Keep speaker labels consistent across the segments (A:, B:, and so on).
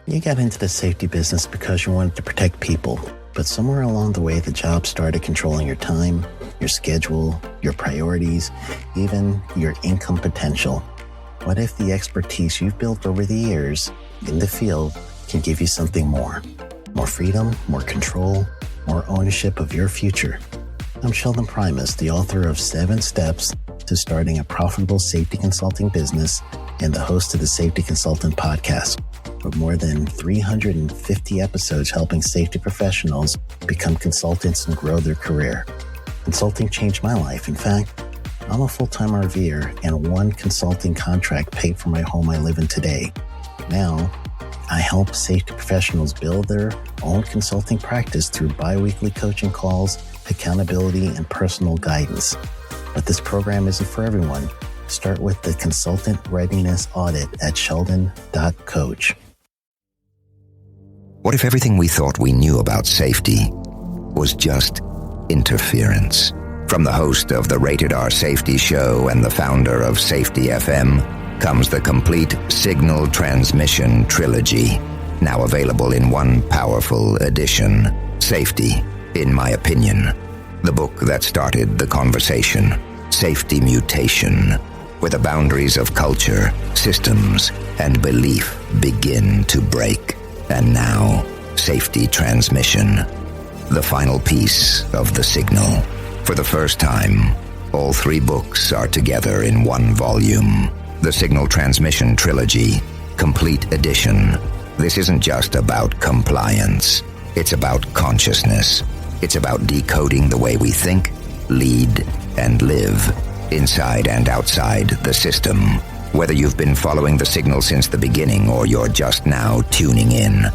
A: You got into the safety business because you wanted to protect people, but somewhere along the way, the job started controlling your time, your schedule, your priorities, even your income potential. What if the expertise you've built over the years in the field can give you something more? More freedom, more control, more ownership of your future. I'm Sheldon Primus, the author of 7 Steps to Starting a Profitable Safety Consulting Business and the host of the Safety Consultant Podcast, with more than 350 episodes helping safety professionals become consultants and grow their career. Consulting changed my life. In fact, I'm a full-time RVer, and one consulting contract paid for my home I live in today. Now, I help safety professionals build their own consulting practice through bi-weekly coaching calls, accountability, and personal guidance. But this program isn't for everyone. Start with the Consultant Readiness Audit at sheldon.coach.
B: What if everything we thought we knew about safety was just interference? From the host of the Rated R Safety Show and the founder of Safety FM comes the complete Signal Transmission Trilogy, now available in one powerful edition. Safety, in my opinion, the book that started the conversation. Safety Mutation, where the boundaries of culture, systems, and belief begin to break. And now, Safety Transmission, the final piece of the signal. For the first time, all 3 books are together in one volume. The Signal Transmission Trilogy, Complete Edition. This isn't just about compliance. It's about consciousness. It's about decoding the way we think, lead, and live, inside and outside the system. Whether you've been following the signal since the beginning or you're just now tuning in,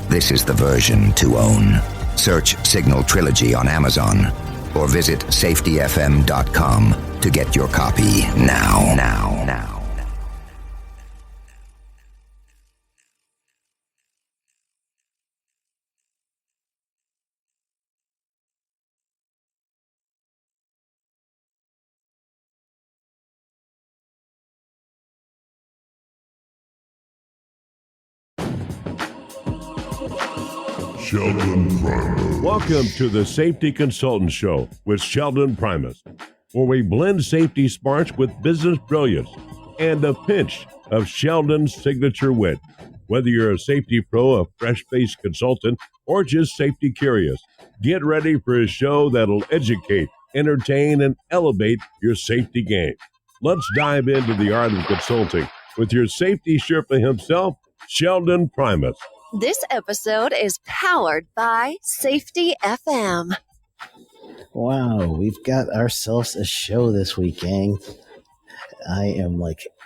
B: this is the version to own. Search Signal Trilogy on Amazon or visit safetyfm.com to get your copy now.
C: Sheldon Primus. Welcome to the Safety Consultant Show with Sheldon Primus, where we blend safety smarts with business brilliance and a pinch of Sheldon's signature wit. Whether you're a safety pro, a fresh-faced consultant, or just safety curious, get ready for a show that'll educate, entertain, and elevate your safety game. Let's dive into the art of consulting with your safety Sherpa himself, Sheldon Primus.
D: This episode is powered by Safety FM.
A: Wow, we've got ourselves a show this week, gang. I am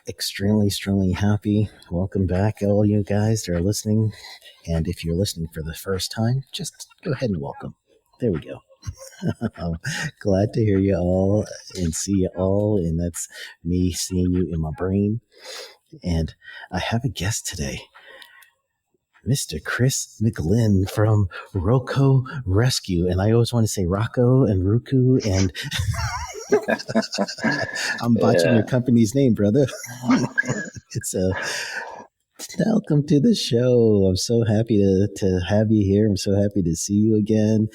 A: extremely happy. Welcome back, all you guys that are listening. And if you're listening for the first time, just go ahead and welcome. There we go. I'm glad to hear you all and see you all. And that's me seeing you in my brain. And I have a guest today. Mr. Chris McGlynn from Roco Rescue. And I always want to say Rocco and Ruku, and I'm botching your company's name, brother. It's welcome to the show. I'm so happy to have you here. I'm so happy to see you again.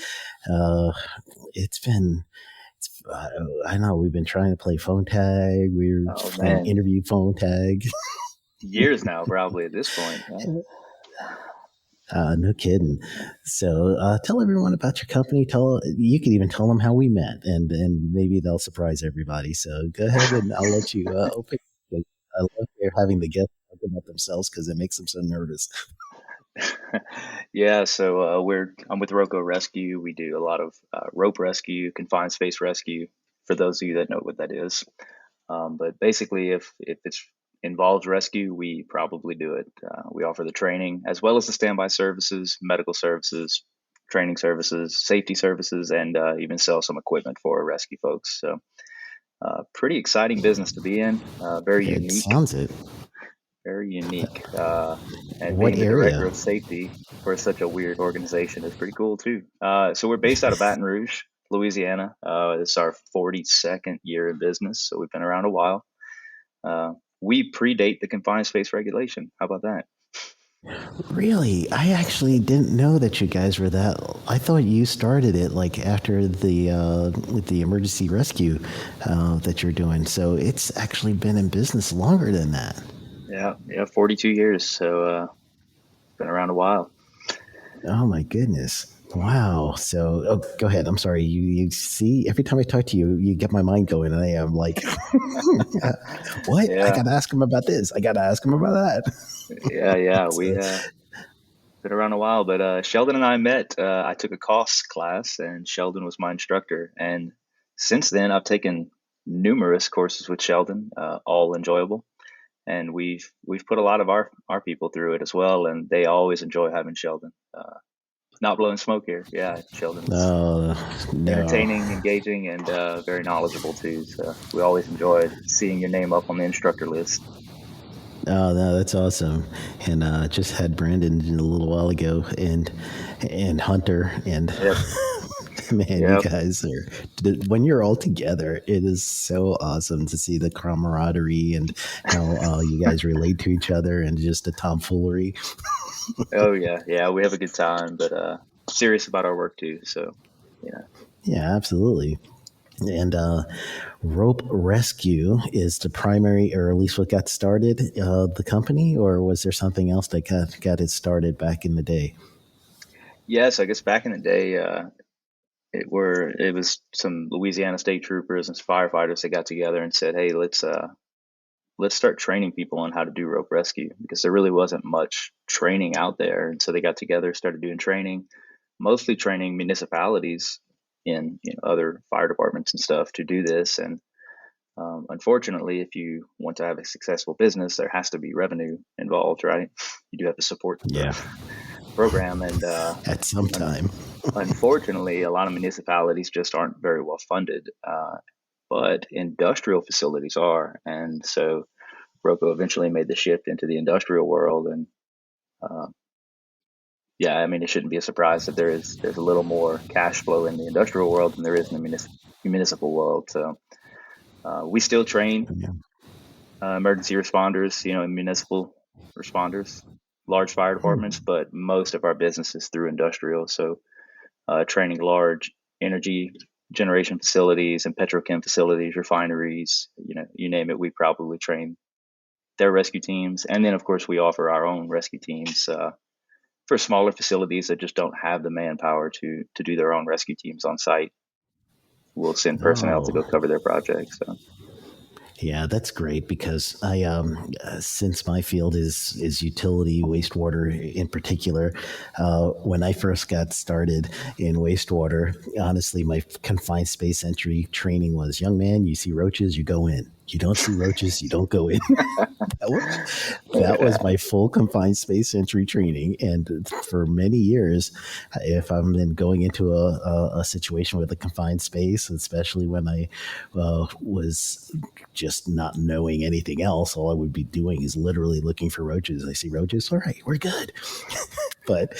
A: I know we've been trying to play phone tag. We're playing interview phone tag.
E: Years now, probably at this point. Huh?
A: No kidding. So tell everyone about your company. You can even tell them how we met, and maybe they'll surprise everybody. So go ahead, and I'll let you open. I love having the guests talk about themselves because it makes them so nervous.
E: Yeah, so I'm with Roco Rescue. We do a lot of rope rescue, confined space rescue, for those of you that know what that is. But basically, if it's involves rescue, we probably do it. We offer the training as well as the standby services, medical services, training services, safety services, and even sell some equipment for rescue folks. So pretty exciting business to be in. Very unique.
A: Sounds it.
E: Very unique. And
A: What
E: being the
A: area?
E: director of safety for such a weird organization is pretty cool too. So we're based out of Baton Rouge, Louisiana. This is our 42nd year in business, so we've been around a while. We predate the confined space regulation. How about that?
A: Really? I actually didn't know that you guys were that. I thought you started it like after the emergency rescue that you're doing. So it's actually been in business longer than that.
E: Yeah, 42 years. So been around a while.
A: Oh my goodness. Wow. So, go ahead. I'm sorry. You see, every time I talk to you, you get my mind going, and I am like, what? I
E: Yeah,
A: got to ask him about this. I got to ask him about that.
E: yeah. We
A: So,
E: been around a while, but Sheldon and I met. I took a COSS class, and Sheldon was my instructor. And since then, I've taken numerous courses with Sheldon, all enjoyable. And we've put a lot of our people through it as well, and they always enjoy having Sheldon. Not blowing smoke here. Yeah, Sheldon's
A: no.
E: entertaining, engaging, and very knowledgeable too. So we always enjoyed seeing your name up on the instructor list.
A: Oh no, that's awesome. And just had Brandon a little while ago, and Hunter, and
E: Yep,
A: man, you
E: yep.
A: guys are, when you're all together, it is so awesome to see the camaraderie and how you guys relate to each other, and just the tomfoolery.
E: Oh yeah. We have a good time, but serious about our work too. So yeah.
A: Yeah, absolutely. And Rope Rescue is the primary, or at least what got started the company, or was there something else that got it started back in the day?
E: Yes, I guess back in the day, it was some Louisiana state troopers and some firefighters that got together and said, "Hey, let's start training people on how to do rope rescue because there really wasn't much training out there." And so they got together, started doing training, mostly training municipalities in other fire departments and stuff to do this. And unfortunately, if you want to have a successful business, there has to be revenue involved, right? You do have to support the
A: Yeah,
E: program, and
A: at some time.
E: unfortunately, a lot of municipalities just aren't very well funded. But industrial facilities are, and so Roco eventually made the shift into the industrial world. And uh, yeah, I mean, it shouldn't be a surprise that there's a little more cash flow in the industrial world than there is in the municipal world. So we still train
A: Yeah.
E: emergency responders, and municipal responders, large fire departments, but most of our business is through industrial. So training large energy generation facilities and petrochem facilities, refineries, you name it, we probably train their rescue teams. And then, of course, we offer our own rescue teams for smaller facilities that just don't have the manpower to do their own rescue teams on site. We'll send personnel to go
A: Oh,
E: cover their projects. So.
A: yeah, that's great because I, since my field is utility wastewater in particular, when I first got started in wastewater, honestly, my confined space entry training was, young man, you see roaches, you go in. You don't see roaches, you don't go in. That was my full confined space entry training. And for many years, if I'm then going into a situation with a confined space, especially when I was just not knowing anything else, all I would be doing is literally looking for roaches. I see roaches, all right, we're good. But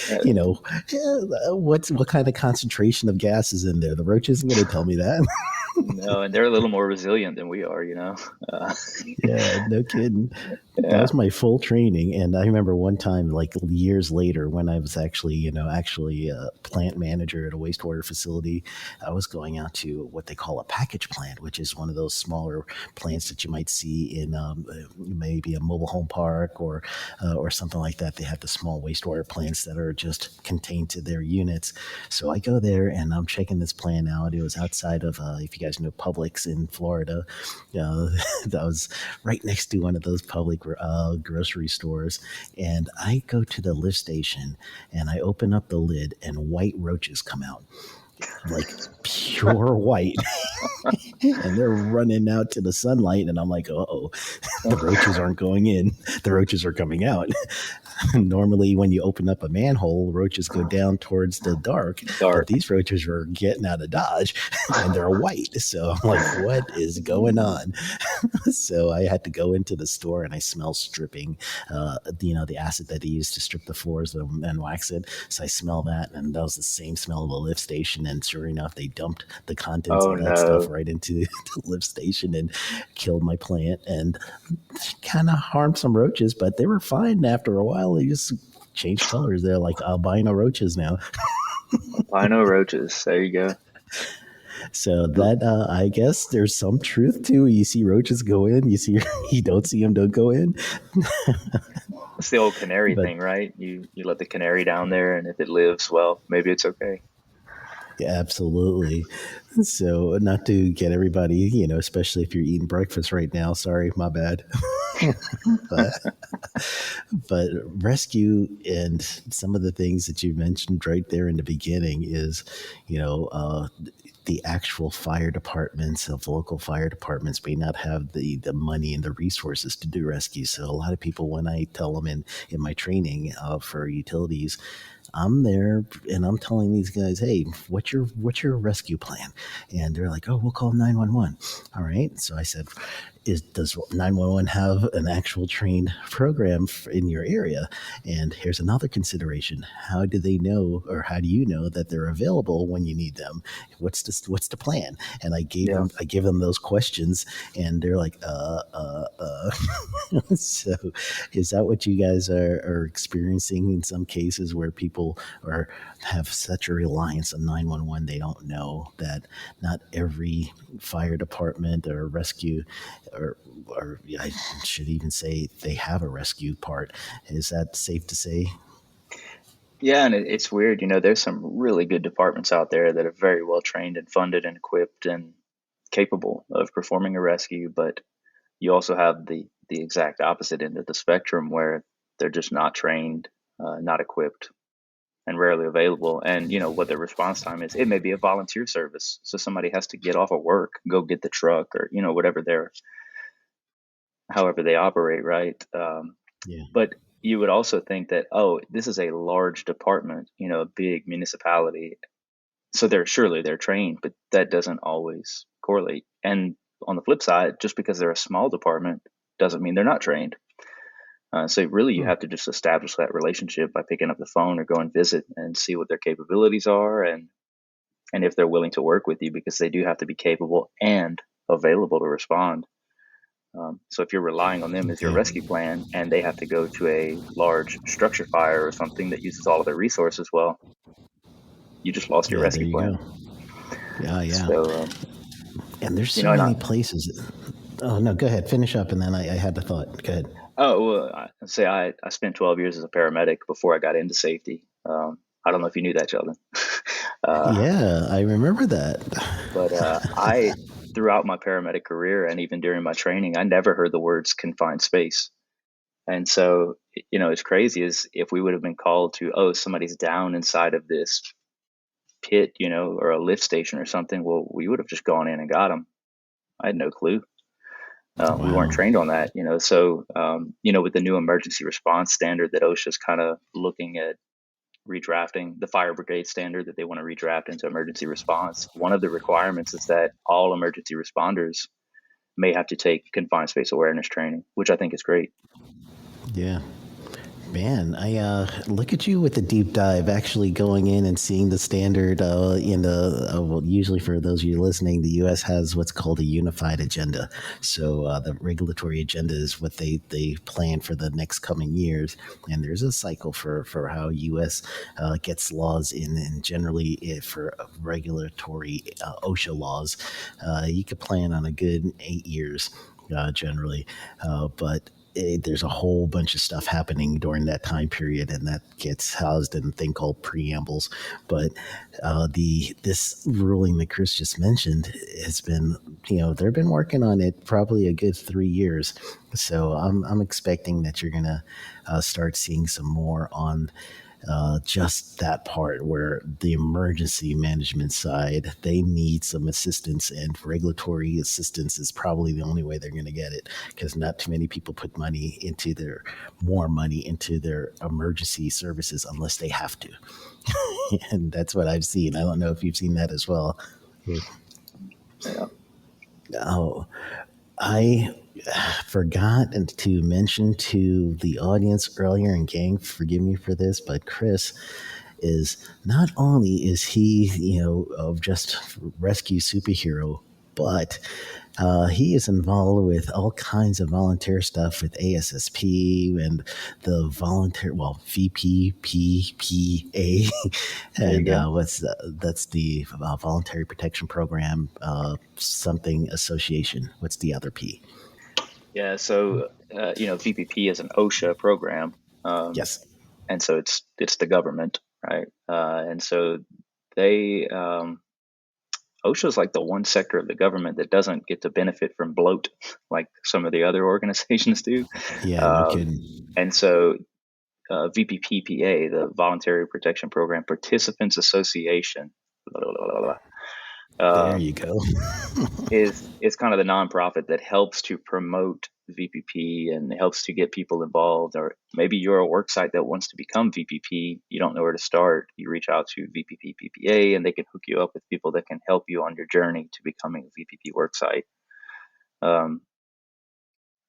A: what kind of concentration of gas is in there? The roach isn't going to tell me that.
E: No, and they're a little more resilient than we are. Uh,
A: Yeah, no kidding. That
E: yeah.
A: was my full training. And I remember one time, like years later, when I was actually a plant manager at a wastewater facility, I was going out to what they call a package plant, which is one of those smaller plants that you might see in maybe a mobile home park or something like that. They have the small wastewater plants that are just contained to their units. So I go there and I'm checking this plant out. It was outside of, if you guys know Publix in Florida, that was right next to one of those public grocery stores. And I go to the lift station and I open up the lid and white roaches come out, like pure white. And they're running out to the sunlight. And I'm like, oh, the roaches aren't going in. The roaches are coming out. Normally, when you open up a manhole, roaches go down towards the dark, but
E: Dark.
A: these roaches are getting out of Dodge and they're white. So I'm like, what is going on? So I had to go into the store and I smell stripping, the acid that they use to strip the floors and wax it. So I smell that, and that was the same smell of the lift station. And sure enough, they dumped the contents
E: Oh
A: of that stuff
E: no.
A: right into the lift station and killed my plant and kind of harmed some roaches, but they were fine after a while. They just change colors. They're like albino roaches now.
E: Albino roaches. There you go.
A: So that I guess there's some truth to. You see roaches go in. You don't see them, don't go in.
E: It's the old canary
A: But
E: thing, right? You let the canary down there, and if it lives, well, maybe it's okay.
A: yeah, absolutely. So not to get everybody, especially if you're eating breakfast right now. Sorry, my bad. but, but rescue and some of the things that you mentioned right there in the beginning is, the actual fire departments of local fire departments may not have the money and the resources to do rescue. So a lot of people, when I tell them in my training for utilities, I'm there and I'm telling these guys, hey, what's your rescue plan? And they're like, oh, we'll call 911. All right. So I said, does 911 have an actual trained program in your area? And here's another consideration. How do they know, or how do you know that they're available when you need them? What's the plan? And I give them those questions, and they're like, So is that what you guys are experiencing in some cases where people have such a reliance on 911, they don't know that not every fire department or rescue or I should even say they have a rescue part. Is that safe to say?
E: Yeah, and it's weird. There's some really good departments out there that are very well trained and funded and equipped and capable of performing a rescue, but you also have the exact opposite end of the spectrum where they're just not trained, not equipped, and rarely available. And what their response time is. It may be a volunteer service, so somebody has to get off of work, go get the truck, or whatever however they operate, right?
A: Yeah.
E: But you would also think that, oh, this is a large department, a big municipality, so they're trained, but that doesn't always correlate. And on the flip side, just because they're a small department doesn't mean they're not trained. So really, you have to just establish that relationship by picking up the phone or go and visit and see what their capabilities are, and if they're willing to work with you, because they do have to be capable and available to respond. So if you're relying on them as your
A: Okay.
E: rescue plan, and they have to go to a large structure fire or something that uses all of their resources, well, you just lost your
A: Yeah, there
E: rescue
A: you
E: plan.
A: go. Yeah.
E: So,
A: And there's so
E: and
A: many places. Oh, no, go ahead. Finish up, and then I had the thought. Go ahead.
E: I say I spent 12 years as a paramedic before I got into safety. I don't know if you knew that, Sheldon.
A: Yeah, I remember that.
E: But throughout my paramedic career and even during my training, I never heard the words confined space. And so, it's crazy is if we would have been called to, oh, somebody's down inside of this pit, or a lift station or something, well, we would have just gone in and got them. I had no clue. We weren't
A: Wow.
E: trained on that, So, with the new emergency response standard that OSHA's kind of looking at redrafting, the fire brigade standard that they want to redraft into emergency response, one of the requirements is that all emergency responders may have to take confined space awareness training, which I think is great.
A: Yeah. Man, I look at you with the deep dive, actually going in and seeing the standard well, usually for those of you listening, the U.S. has what's called a unified agenda. So the regulatory agenda is what they plan for the next coming years. And there's a cycle for how U.S. Gets laws in, and generally for regulatory OSHA laws, you could plan on a good 8 years generally. But there's a whole bunch of stuff happening during that time period, and that gets housed in a thing called preambles. But this ruling that Chris just mentioned has been, they've been working on it probably a good 3 years. So I'm expecting that you're gonna start seeing some more on just that part where the emergency management side, they need some assistance, and regulatory assistance is probably the only way they're going to get it, because not too many people put more money into their emergency services unless they have to. And that's what I've seen. I don't know if you've seen that as well.
E: Yeah.
A: Oh, I forgot to mention to the audience earlier, and gang, forgive me for this, but Chris is not only is he, of just rescue superhero but he is involved with all kinds of volunteer stuff with ASSP and the VPPPA,
E: There you
A: and
E: go.
A: that's the Voluntary Protection Program, something association. What's the other P?
E: Yeah. So, VPP is an OSHA program.
A: Yes.
E: And so it's the government, right? And so they OSHA is like the one sector of the government that doesn't get to benefit from bloat like some of the other organizations do.
A: Yeah, no
E: Um,
A: kidding.
E: and so VPPPA, the Voluntary Protection Program Participants Association, blah, blah, blah, blah,
A: There
E: blah,
A: you go.
E: is kind of the nonprofit that helps to promote VPP and helps to get people involved. Or maybe you're a work site that wants to become VPP, you don't know where to start. You reach out to VPP PPA, and they can hook you up with people that can help you on your journey to becoming a VPP work site.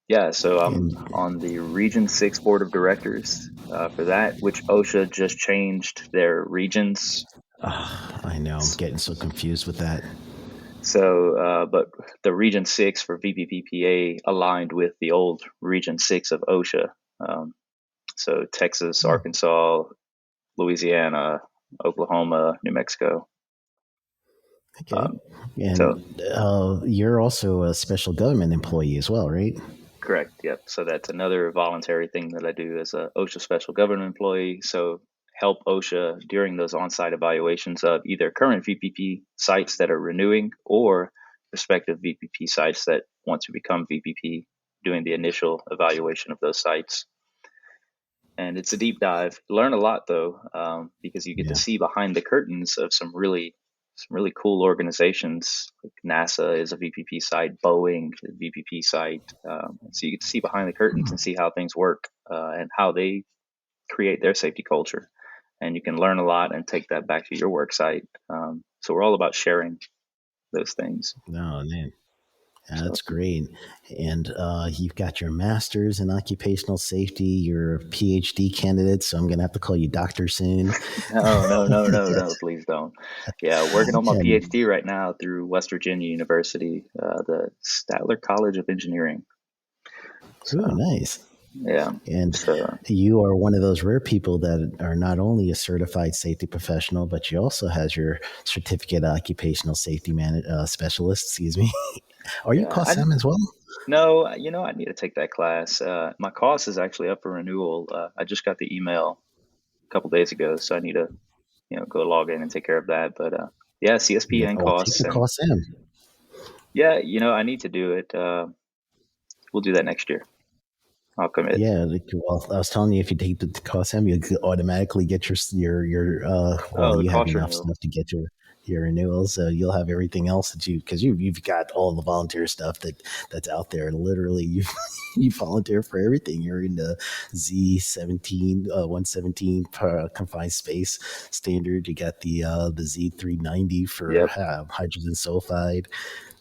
E: Yeah, so I'm
A: And
E: on the Region 6 Board of Directors for that, which OSHA just changed their regions.
A: I know I'm getting so confused with that.
E: So, but the Region 6 for VPPPA aligned with the old Region 6 of OSHA. So Texas, Arkansas, Louisiana, Oklahoma, New Mexico.
A: Okay.
E: So
A: And you're also a special government employee as well, right?
E: correct. Yep. So that's another voluntary thing that I do as a OSHA special government employee. So help OSHA during those on-site evaluations of either current VPP sites that are renewing or prospective VPP sites that want to become VPP, doing the initial evaluation of those sites. And it's a deep dive. Learn a lot though, because you get to
A: Yeah.
E: see behind the curtains of some really cool organizations. Like NASA is a VPP site, Boeing is a VPP site. So you get to see behind the curtains and see how things work and how they create their safety culture. And you can learn a lot and take that back to your work site. So we're all about sharing those things.
A: No, man.
E: So
A: That's great. And you've got your master's in occupational safety. You're a PhD candidate, so I'm going to have to call you doctor soon.
E: no, please don't. Yeah, working on my
A: And
E: PhD right now through West Virginia University, the Statler College of Engineering. So
A: ooh, nice.
E: yeah,
A: And
E: so
A: you are one of those rare people that are not only a certified safety professional, but you also has your certificate occupational safety specialist. Excuse me. Are you
E: yeah,
A: COSM as well?
E: no, I need to take that class. My COSS is actually up for renewal. I just got the email a couple days ago, so I need to go log in and take care of that. But yeah, CSP and
A: I'll take
E: COSS,
A: the
E: and
A: COSM.
E: yeah, I need to do it. We'll do that next year. I'll commit.
A: Yeah, well, I was telling you, if you take the COSM, you automatically get
E: Oh, the
A: you have
E: cost
A: enough
E: renewal.
A: stuff to get your renewals. So you'll have everything else that because you've got all the volunteer stuff that's out there. Literally, you you volunteer for everything. You're in the Z17 117 confined space standard. You got the Z390 for
E: Yep.
A: hydrogen sulfide.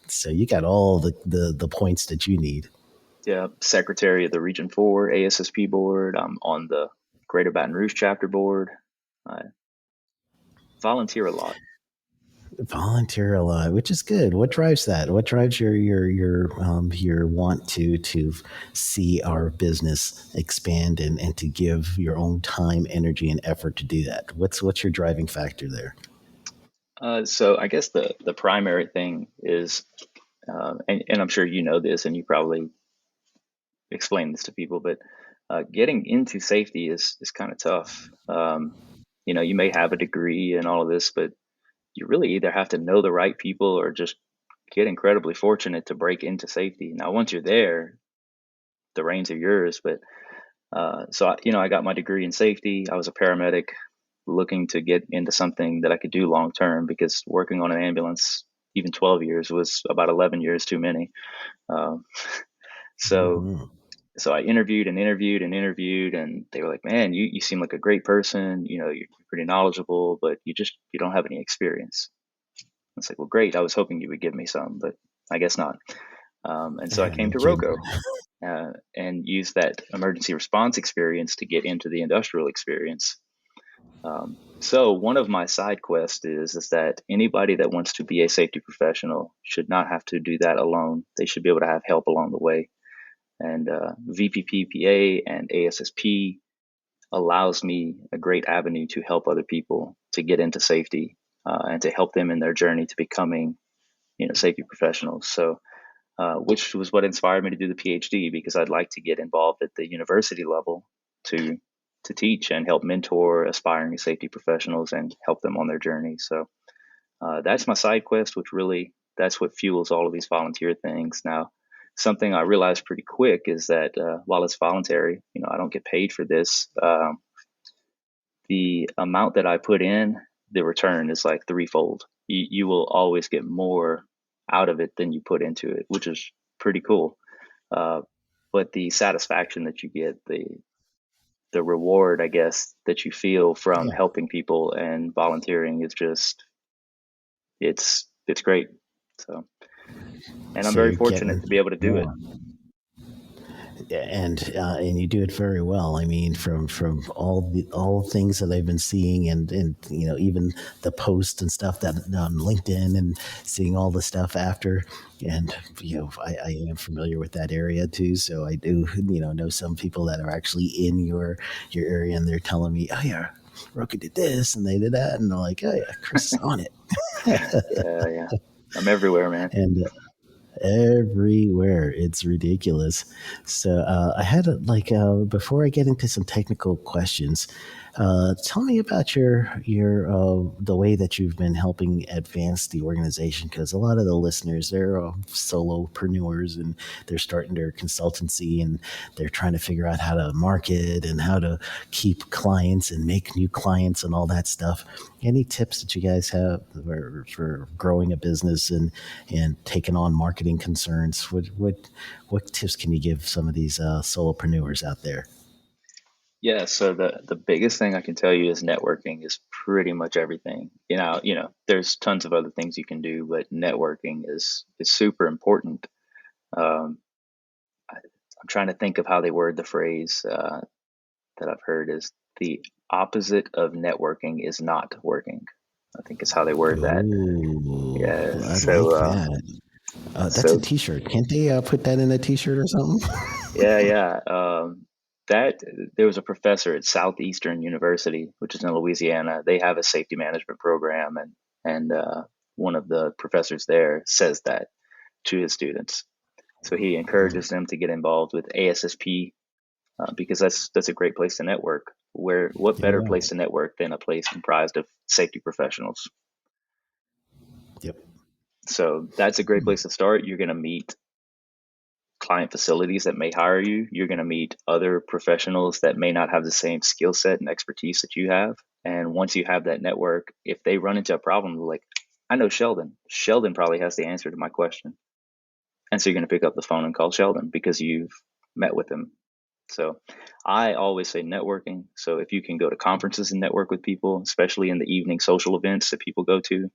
A: So you got all the points that you need.
E: Yeah, secretary of the Region 4 ASSP board. I'm on the Greater Baton Rouge chapter board. I volunteer a lot.
A: Volunteer a lot, which is good. What drives that? What drives your want to see our business expand and to give your own time, energy, and effort to do that? What's your driving factor there?
E: So I guess the primary thing is, and I'm sure you know this, and you probably explain this to people, but getting into safety is kind of tough. You may have a degree and all of this, but you really either have to know the right people or just get incredibly fortunate to break into safety. Now, once you're there, the reins are yours. But I got my degree in safety. I was a paramedic looking to get into something that I could do long term because working on an ambulance, even 12 years, was about 11 years too many. Um, so
A: Mm-hmm.
E: so I interviewed and interviewed and interviewed, and they were like, "Man, you seem like a great person. You're pretty knowledgeable, but you don't have any experience." It's like, well, great. I was hoping you would give me some, but I guess not. And so I
A: Yeah,
E: came
A: no
E: to
A: kidding.
E: Roco and used that emergency response experience to get into the industrial experience. So one of my side quests is that anybody that wants to be a safety professional should not have to do that alone. They should be able to have help along the way. And VPPPA and ASSP allows me a great avenue to help other people to get into safety and to help them in their journey to becoming, safety professionals. So, which was what inspired me to do the PhD, because I'd like to get involved at the university level to teach and help mentor aspiring safety professionals and help them on their journey. So that's my side quest, which really that's what fuels all of these volunteer things. Now, something I realized pretty quick is that while it's voluntary, I don't get paid for this. The amount that I put in, the return is like threefold. You will always get more out of it than you put into it, which is pretty cool. But the satisfaction that you get, the reward, I guess, that you feel from
A: Yeah.
E: helping people and volunteering is just it's great. So, and I'm
A: So
E: very
A: you're
E: fortunate
A: getting
E: to be able to do it.
A: more. And you do it very well. I mean, from all things that I've been seeing, and even the posts and stuff that on LinkedIn, and seeing all the stuff after, and I am familiar with that area too. So I do know some people that are actually in your area, and they're telling me, oh yeah, Roca did this and they did that, and they're like, oh yeah, Chris is on it.
E: Yeah. I'm everywhere, man.
A: And everywhere. It's ridiculous. So I had before I get into some technical questions, tell me about your the way that you've been helping advance the organization, because a lot of the listeners, they're solopreneurs, and they're starting their consultancy, and they're trying to figure out how to market and how to keep clients and make new clients and all that stuff. Any tips that you guys have for growing a business and taking on marketing concerns? What tips can you give some of these solopreneurs out there?
E: Yeah, so the biggest thing I can tell you is networking is pretty much everything. There's tons of other things you can do, but networking is super important. Um, I'm trying to think of how they word the phrase that I've heard is the opposite of networking is not working. I think is how they word that.
A: Ooh,
E: Yeah.
A: I like
E: So
A: that. That's a
E: so
A: T-shirt. Can't they put that in a T-shirt or something?
E: yeah. That there was a professor at Southeastern University, which is in Louisiana. They have a safety management program, and one of the professors there says that to his students. So he encourages them to get involved with ASSP because that's a great place to network. What better
A: Yeah.
E: place to network than a place comprised of safety professionals?
A: Yep.
E: So that's a great place to start. You're going to meet client facilities that may hire you. You're going to meet other professionals that may not have the same skill set and expertise that you have. And once you have that network, if they run into a problem, they're like, I know Sheldon. Sheldon probably has the answer to my question. And so you're going to pick up the phone and call Sheldon because you've met with him. So I always say networking. So if you can go to conferences and network with people, especially in the evening social events that people go to,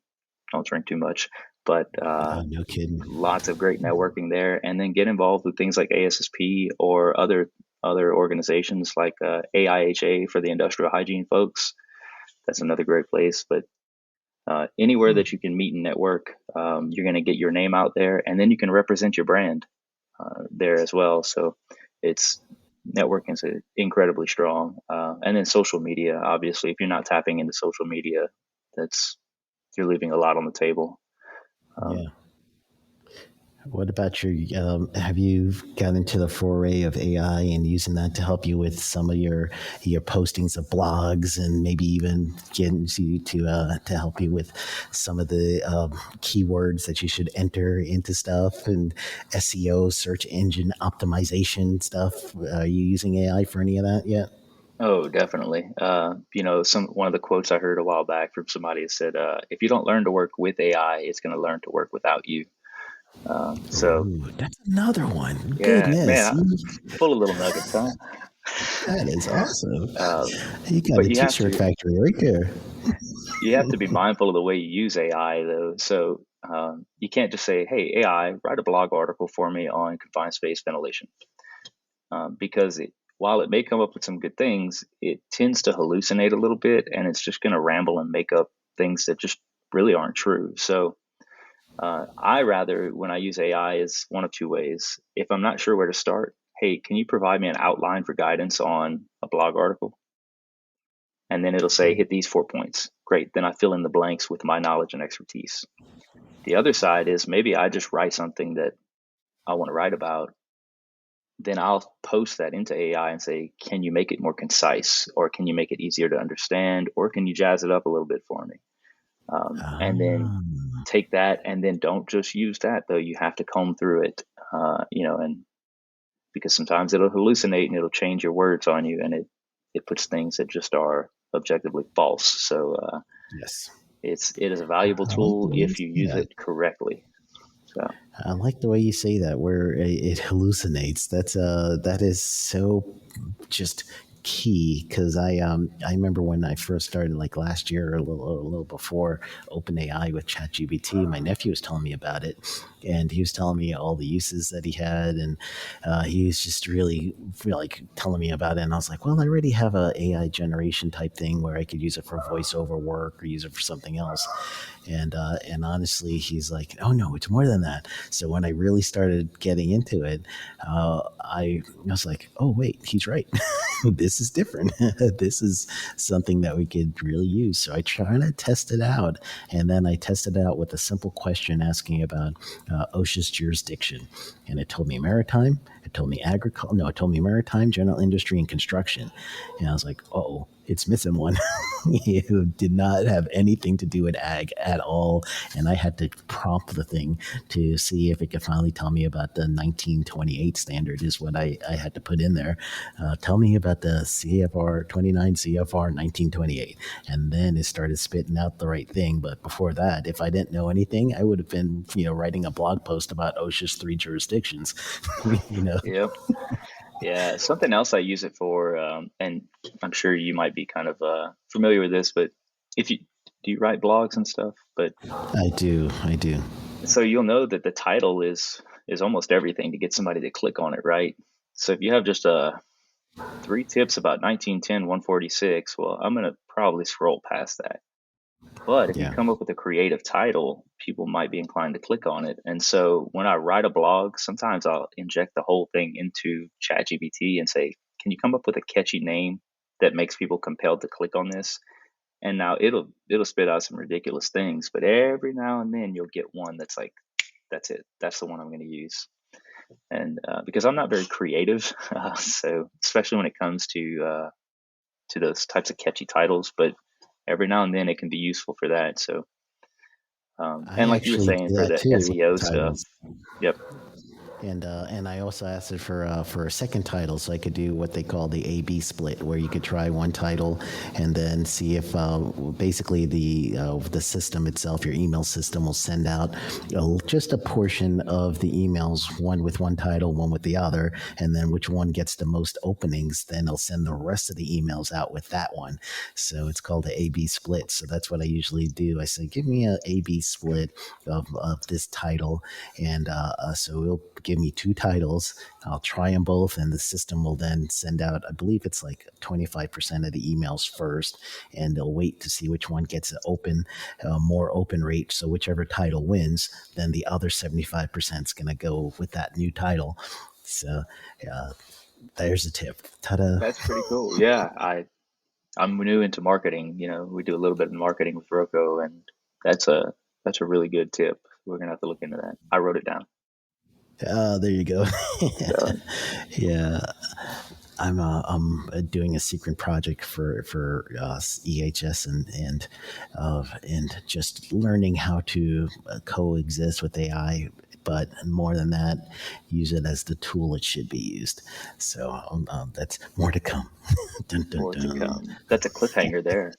E: don't drink too much, but
A: No kidding.
E: lots of great networking there, and then get involved with things like ASSP or other organizations like AIHA for the industrial hygiene folks. That's another great place. But anywhere that you can meet and network, you're going to get your name out there, and then you can represent your brand there as well. So it's networking is incredibly strong, and then social media. Obviously, if you're not tapping into social media, that's you're leaving a lot on the table.
A: Yeah. What about have you got into the foray of AI and using that to help you with some of your postings of blogs, and maybe even getting you to help you with some of the keywords that you should enter into stuff, and SEO, search engine optimization stuff? Are you using AI for any of that yet?
E: Oh, definitely. One of the quotes I heard a while back from somebody that said, "If you don't learn to work with AI, it's going to learn to work without you." So
A: Ooh, that's another one.
E: yeah, man,
A: Goodness,
E: full of little nuggets, huh?
A: that is awesome.
E: uh,
A: You got
E: but
A: a t-shirt factory right there.
E: you have to be mindful of the way you use AI, though. So you can't just say, "Hey, AI, write a blog article for me on confined space ventilation," because while it may come up with some good things, it tends to hallucinate a little bit, and it's just going to ramble and make up things that just really aren't true. So I rather, when I use AI, is one of two ways. If I'm not sure where to start, hey, can you provide me an outline for guidance on a blog article? And then it'll say, hit these 4 points. Great. Then I fill in the blanks with my knowledge and expertise. The other side is maybe I just write something that I want to write about. Then I'll post that into AI and say, can you make it more concise, or can you make it easier to understand, or can you jazz it up a little bit for me? And then take that, and then don't just use that, though. You have to comb through it, and because sometimes it'll hallucinate and it'll change your words on you, and it puts things that just are objectively false. So
A: Yes.
E: it is a valuable tool if you use it correctly. So
A: I like the way you say that, where it hallucinates. That is so just key, because I remember when I first started, like last year or a little before OpenAI with ChatGPT, my nephew was telling me about it, and he was telling me all the uses that he had, and he was just really like telling me about it, and I was like, well, I already have a AI generation type thing where I could use it for voiceover work or use it for something else. And honestly, he's like, oh no, it's more than that. So when I really started getting into it, I was like, oh wait, he's right. This is different. This is something that we could really use. So I try to test it out, and then I tested it out with a simple question asking about OSHA's jurisdiction, and it told me maritime. It told me agriculture. No, it told me maritime, general industry, and construction. And I was like, oh, it's missing one. You did not have anything to do with ag at all. And I had to prompt the thing to see if it could finally tell me about the 1928 standard is what I had to put in there. Tell me about the CFR 29 CFR 1928. And then it started spitting out the right thing. But before that, if I didn't know anything, I would have been, writing a blog post about OSHA's 3 jurisdictions.
E: Yep. Yeah, something else I use it for, and I'm sure you might be kind of familiar with this, but if you do you write blogs and stuff, but
A: I do.
E: so you'll know that the title is almost everything to get somebody to click on it, right? So if you have just 3 tips about 1910 146, well, I'm gonna probably scroll past that. But if you
A: Yeah.
E: come up with a creative title, people might be inclined to click on it. And so when I write a blog, sometimes I'll inject the whole thing into ChatGPT and say, can you come up with a catchy name that makes people compelled to click on this? And now it'll spit out some ridiculous things, but every now and then you'll get one that's like, that's it. That's the one I'm going to use. And because I'm not very creative, so especially when it comes to those types of catchy titles, but every now and then it can be useful for that. So,
A: I
E: and like you were
A: actually
E: saying,
A: do
E: for
A: that
E: the
A: too with
E: SEO stuff,
A: titles.
E: yep.
A: And I also asked it for a second title, so I could do what they call the A/B split, where you could try one title and then see if basically the system itself, your email system, will send out just a portion of the emails, one with one title, one with the other, and then which one gets the most openings, then they'll send the rest of the emails out with that one. So it's called the A/B split. So that's what I usually do. I say, give me a A/B split of this title, and so it'll give me 2 titles. I'll try them both, and the system will then send out, I believe it's like 25% of the emails first, and they'll wait to see which one gets an more open rate. So whichever title wins, then the other 75% is going to go with that new title. So there's a tip. Ta-da.
E: That's pretty cool. Yeah, I'm new into marketing. We do a little bit of marketing with Roco, and that's a really good tip. We're gonna have to look into that. I wrote it down.
A: There you go.
E: So,
A: Yeah. I'm doing a secret project for EHS and just learning how to coexist with AI, but more than that, use it as the tool it should be used. So that's more to come. Dun, dun,
E: more to
A: dun.
E: come. That's a cliffhanger there.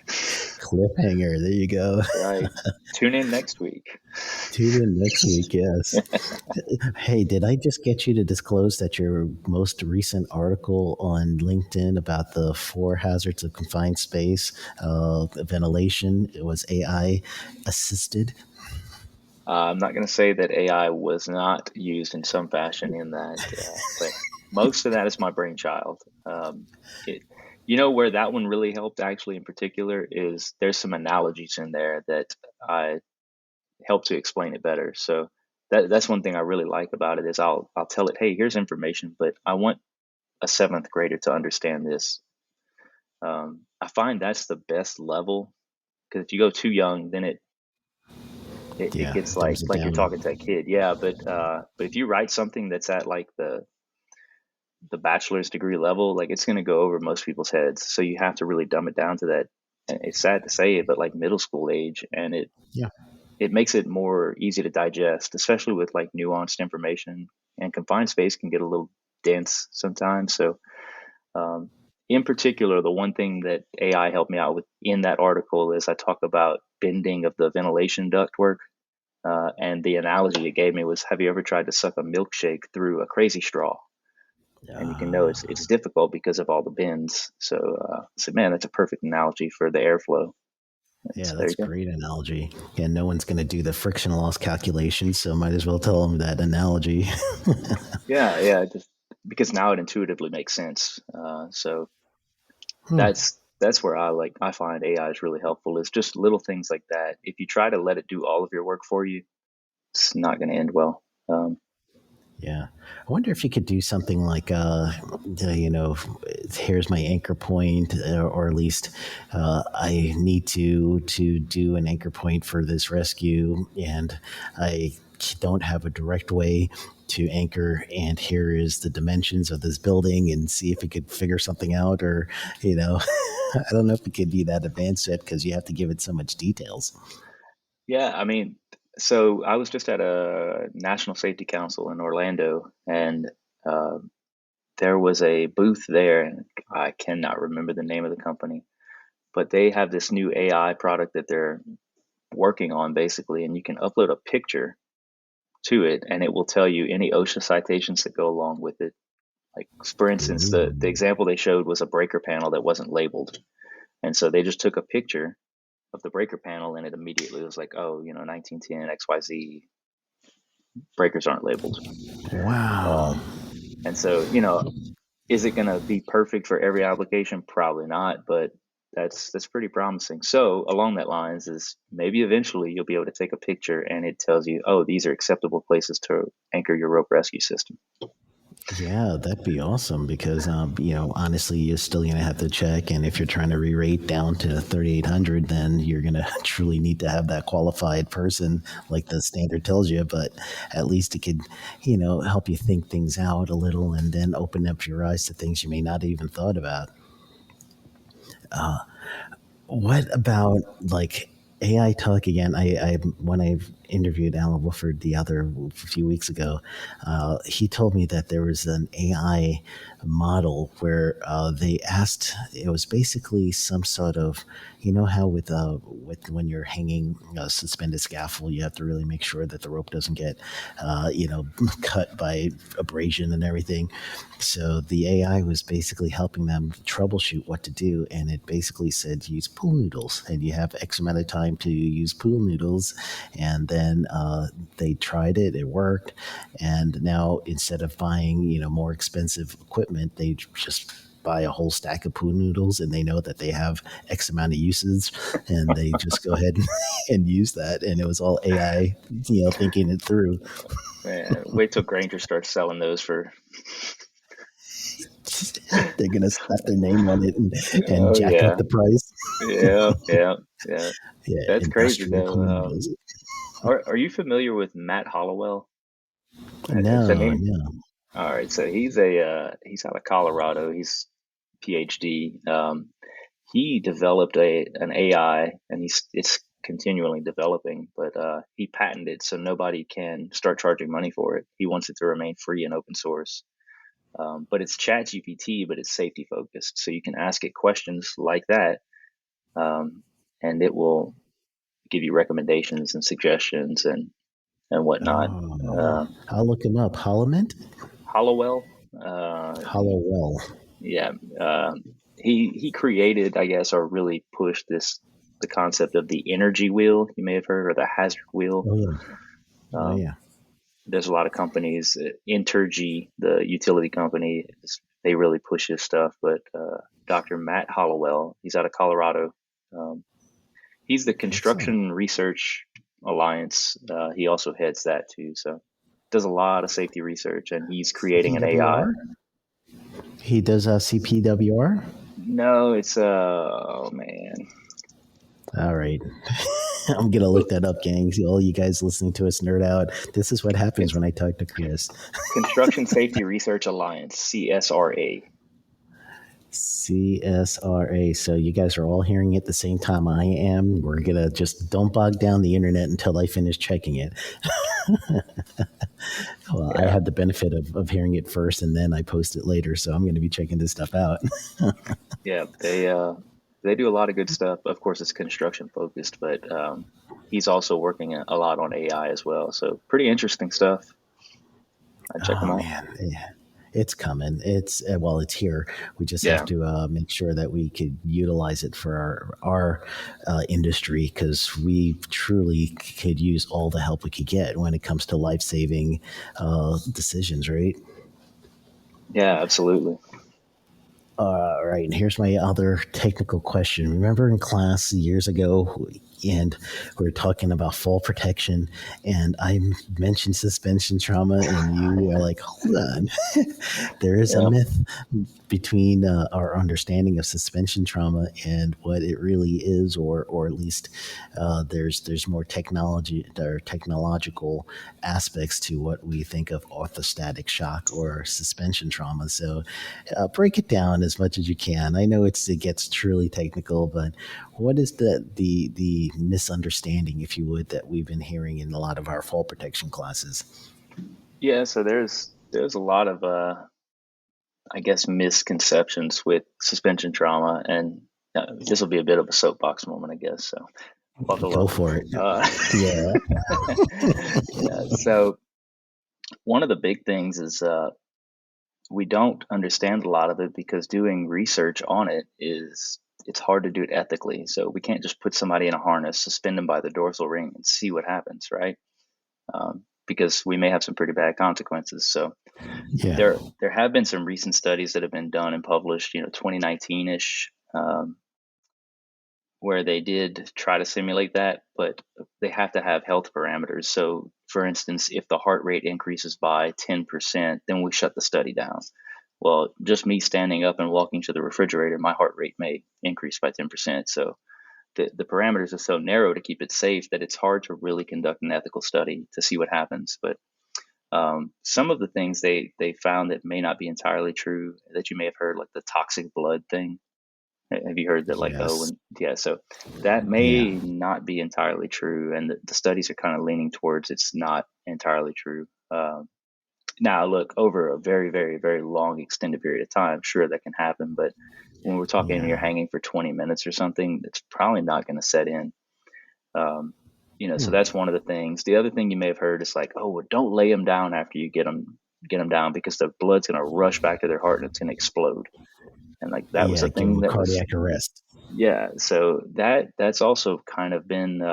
A: Cliffhanger. There you go.
E: Right. Tune in next week.
A: Tune in next week. Yes. Hey, did I just get you to disclose that your most recent article on LinkedIn about the 4 hazards of confined space, ventilation, it was AI assisted?
E: I'm not going to say that AI was not used in some fashion in that, but most of that is my brainchild. It, where that one really helped actually in particular is there's some analogies in there that I help to explain it better. So that's one thing I really like about it is I'll tell it, hey, here's information, but I want a seventh grader to understand this. I find that's the best level, because if you go too young, then it
A: Yeah,
E: gets
A: dumbs it
E: like you're
A: down.
E: talking to a kid. Yeah, but if you write something that's at like the bachelor's degree level, like it's going to go over most people's heads. So you have to really dumb it down to that. And it's sad to say it, but like middle school age, and
A: Yeah.
E: it makes it more easy to digest, especially with like nuanced information. And confined space can get a little dense sometimes. So, um, in particular, the one thing that AI helped me out with in that article is I talk about bending of the ventilation ductwork. And the analogy it gave me was, have you ever tried to suck a milkshake through a crazy straw? And you can know it's difficult because of all the bends. So man, that's a perfect analogy for the airflow.
A: Yeah,
E: So there
A: that's
E: you
A: a
E: go.
A: great analogy. And no one's going to do the friction loss calculation, so might as well tell them that analogy.
E: Yeah, just because now it intuitively makes sense. So
A: Hmm.
E: that's where I find AI is really helpful. Is just little things like that. If you try to let it do all of your work for you, it's not going to end well.
A: Yeah. I wonder if you could do something like, here's my anchor point, or at least I need to do an anchor point for this rescue, and I don't have a direct way to anchor, and here is the dimensions of this building, and see if you could figure something out, or, I don't know if it could be that advanced yet because you have to give it so much details.
E: Yeah, I mean, so I was just at a National Safety Council in Orlando, and uh, there was a booth there, and I cannot remember the name of the company, but they have this new AI product that they're working on basically, and you can upload a picture to it, and it will tell you any OSHA citations that go along with it. Like for instance, the
A: Ooh.
E: example they showed was a breaker panel that wasn't labeled, and so they just took a picture of the breaker panel, and it immediately was like, oh, 1910 XYZ breakers aren't labeled.
A: Wow.
E: Um, and so, is it going to be perfect for every application? Probably not, but that's pretty promising. So along that lines is maybe eventually you'll be able to take a picture and it tells you, oh, these are acceptable places to anchor your rope rescue system.
A: Yeah, that'd be awesome because, honestly, you're still going to have to check. And if you're trying to re-rate down to 3,800, then you're going to truly need to have that qualified person like the standard tells you. But at least it could, help you think things out a little and then open up your eyes to things you may not have even thought about. What about like AI talk again? I when I interviewed Alan Wooford the other few weeks ago, he told me that there was an AI model where they asked. It was basically some sort of, how with when you're hanging a suspended scaffold, you have to really make sure that the rope doesn't get cut by abrasion and everything. So the AI was basically helping them troubleshoot what to do, and it basically said use pool noodles, and you have X amount of time to use pool noodles, and then they tried it, it worked, and now instead of buying more expensive equipment, they just buy a whole stack of pool noodles, and they know that they have X amount of uses, and they just go ahead and use that, and it was all AI, thinking it through.
E: Man, wait till Granger starts selling those for.
A: They're gonna slap their name on it and
E: Oh
A: jack up
E: yeah,
A: the price.
E: yeah.
A: Yeah,
E: That's crazy
A: industrial pool
E: though.
A: noodles.
E: Are you familiar with Matt Hollowell? Is that
A: No,
E: name?
A: no.
E: All right, so he's out of Colorado. He's PhD. He developed an AI, and it's continually developing. But he patented it, so nobody can start charging money for it. He wants it to remain free and open source. But it's Chat GPT, but it's safety focused. So you can ask it questions like that, and it will give you recommendations and suggestions and whatnot.
A: Oh,
E: Uh,
A: I'll look him up. Hollowment?
E: Hollowell,
A: Hollowell.
E: yeah, he created, I guess, or really pushed the concept of the energy wheel. You may have heard, or the hazard wheel.
A: Oh yeah. Oh
E: Um,
A: yeah.
E: there's a lot of companies, Intergy, the utility company, they really push this stuff. But Dr. Matt Hollowell, he's out of Colorado. Um, he's the
A: Excellent.
E: Construction Research Alliance. He also heads that too. So does a lot of safety research, and he's creating an AI.
A: CPWR? He does CPWR?
E: No, it's oh man.
A: All right. I'm going to look that up, gang. All you guys listening to us nerd out. This is what happens when I talk to Chris.
E: Construction Safety Research Alliance, CSRA.
A: CSRA. So you guys are all hearing it at the same time I am. We're going to just don't bog down the internet until I finish checking it. Well, I had the benefit of hearing it first and then I post it later. So I'm going to be checking this stuff out.
E: Yeah, they do a lot of good stuff. Of course, it's construction focused, but he's also working a lot on AI as well. So pretty interesting stuff. I check them out.
A: Man, yeah. It's coming. It's here. We just
E: Yeah.
A: have to make sure that we could utilize it for our industry, because we truly could use all the help we could get when it comes to life-saving decisions, right?
E: Yeah, absolutely.
A: All right, and here's my other technical question. Remember in class years ago, and we were talking about fall protection, and I mentioned suspension trauma, and you were like, hold on. There is a
E: Yeah.
A: myth between our understanding of suspension trauma and what it really is, or at least there's more technology or technological aspects to what we think of orthostatic shock or suspension trauma. So break it down as much as you can. I know it gets truly technical, but what is the misunderstanding, if you would, that we've been hearing in a lot of our fall protection classes?
E: Yeah, so there's a lot of I guess misconceptions with suspension trauma, and this will be a bit of a soapbox moment, I guess. So buckle
A: Go
E: up.
A: for it.
E: Yeah. Yeah. So one of the big things is we don't understand a lot of it because doing research on it it's hard to do it ethically. So we can't just put somebody in a harness, suspend them by the dorsal ring, and see what happens, right? Because we may have some pretty bad consequences. So
A: Yeah.
E: there have been some recent studies that have been done and published, 2019-ish, where they did try to simulate that, but they have to have health parameters. So, for instance, if the heart rate increases by 10%, then we shut the study down. Well, just me standing up and walking to the refrigerator, my heart rate may increase by 10%. So the parameters are so narrow to keep it safe that it's hard to really conduct an ethical study to see what happens. But some of the things they found that may not be entirely true, that you may have heard, like the toxic blood thing. Have you heard that, like,
A: Yes.
E: yeah, so that
A: Yeah.
E: may not be entirely true, and the studies are kind of leaning towards it's not entirely true. Now, look, over a very, very, very long, extended period of time, sure, that can happen, but when we're talking you're
A: Yeah.
E: hanging for 20 minutes or something, it's probably not going to set in. So that's one of the things. The other thing you may have heard is like, oh, well, don't lay them down after you get them down, because the blood's going to rush back to their heart and it's going to explode. And like that was
A: Yeah.
E: a
A: Give them
E: thing
A: a
E: that was,
A: cardiac arrest.
E: yeah. So that's also kind of been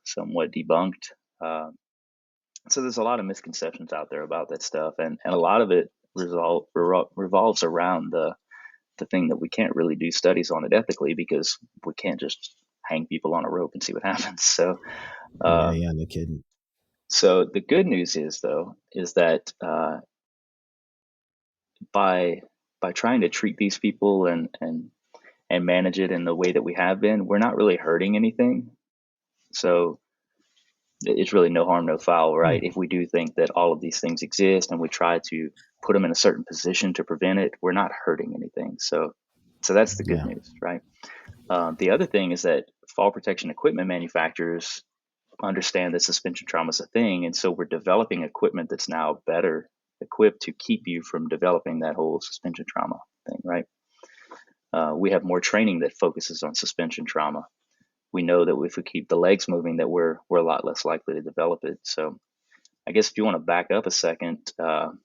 E: somewhat debunked. So there's a lot of misconceptions out there about that stuff, and a lot of it revolves around the thing that we can't really do studies on it ethically, because we can't just hang people on a rope and see what happens. So
A: Yeah.
E: uh,
A: Yeah. No kidding.
E: so the good news is, though, is that by trying to treat these people and manage it in the way that we have been, we're not really hurting anything. So it's really no harm, no foul, right? If we do think that all of these things exist and we try to put them in a certain position to prevent it, we're not hurting anything. So that's the good
A: Yeah.
E: news, right? The other thing is that fall protection equipment manufacturers understand that suspension trauma is a thing, and so we're developing equipment that's now better equipped to keep you from developing that whole suspension trauma thing, right? We have more training that focuses on suspension trauma. We know that if we keep the legs moving, that we're a lot less likely to develop it. So I guess if you want to back up a second, I'm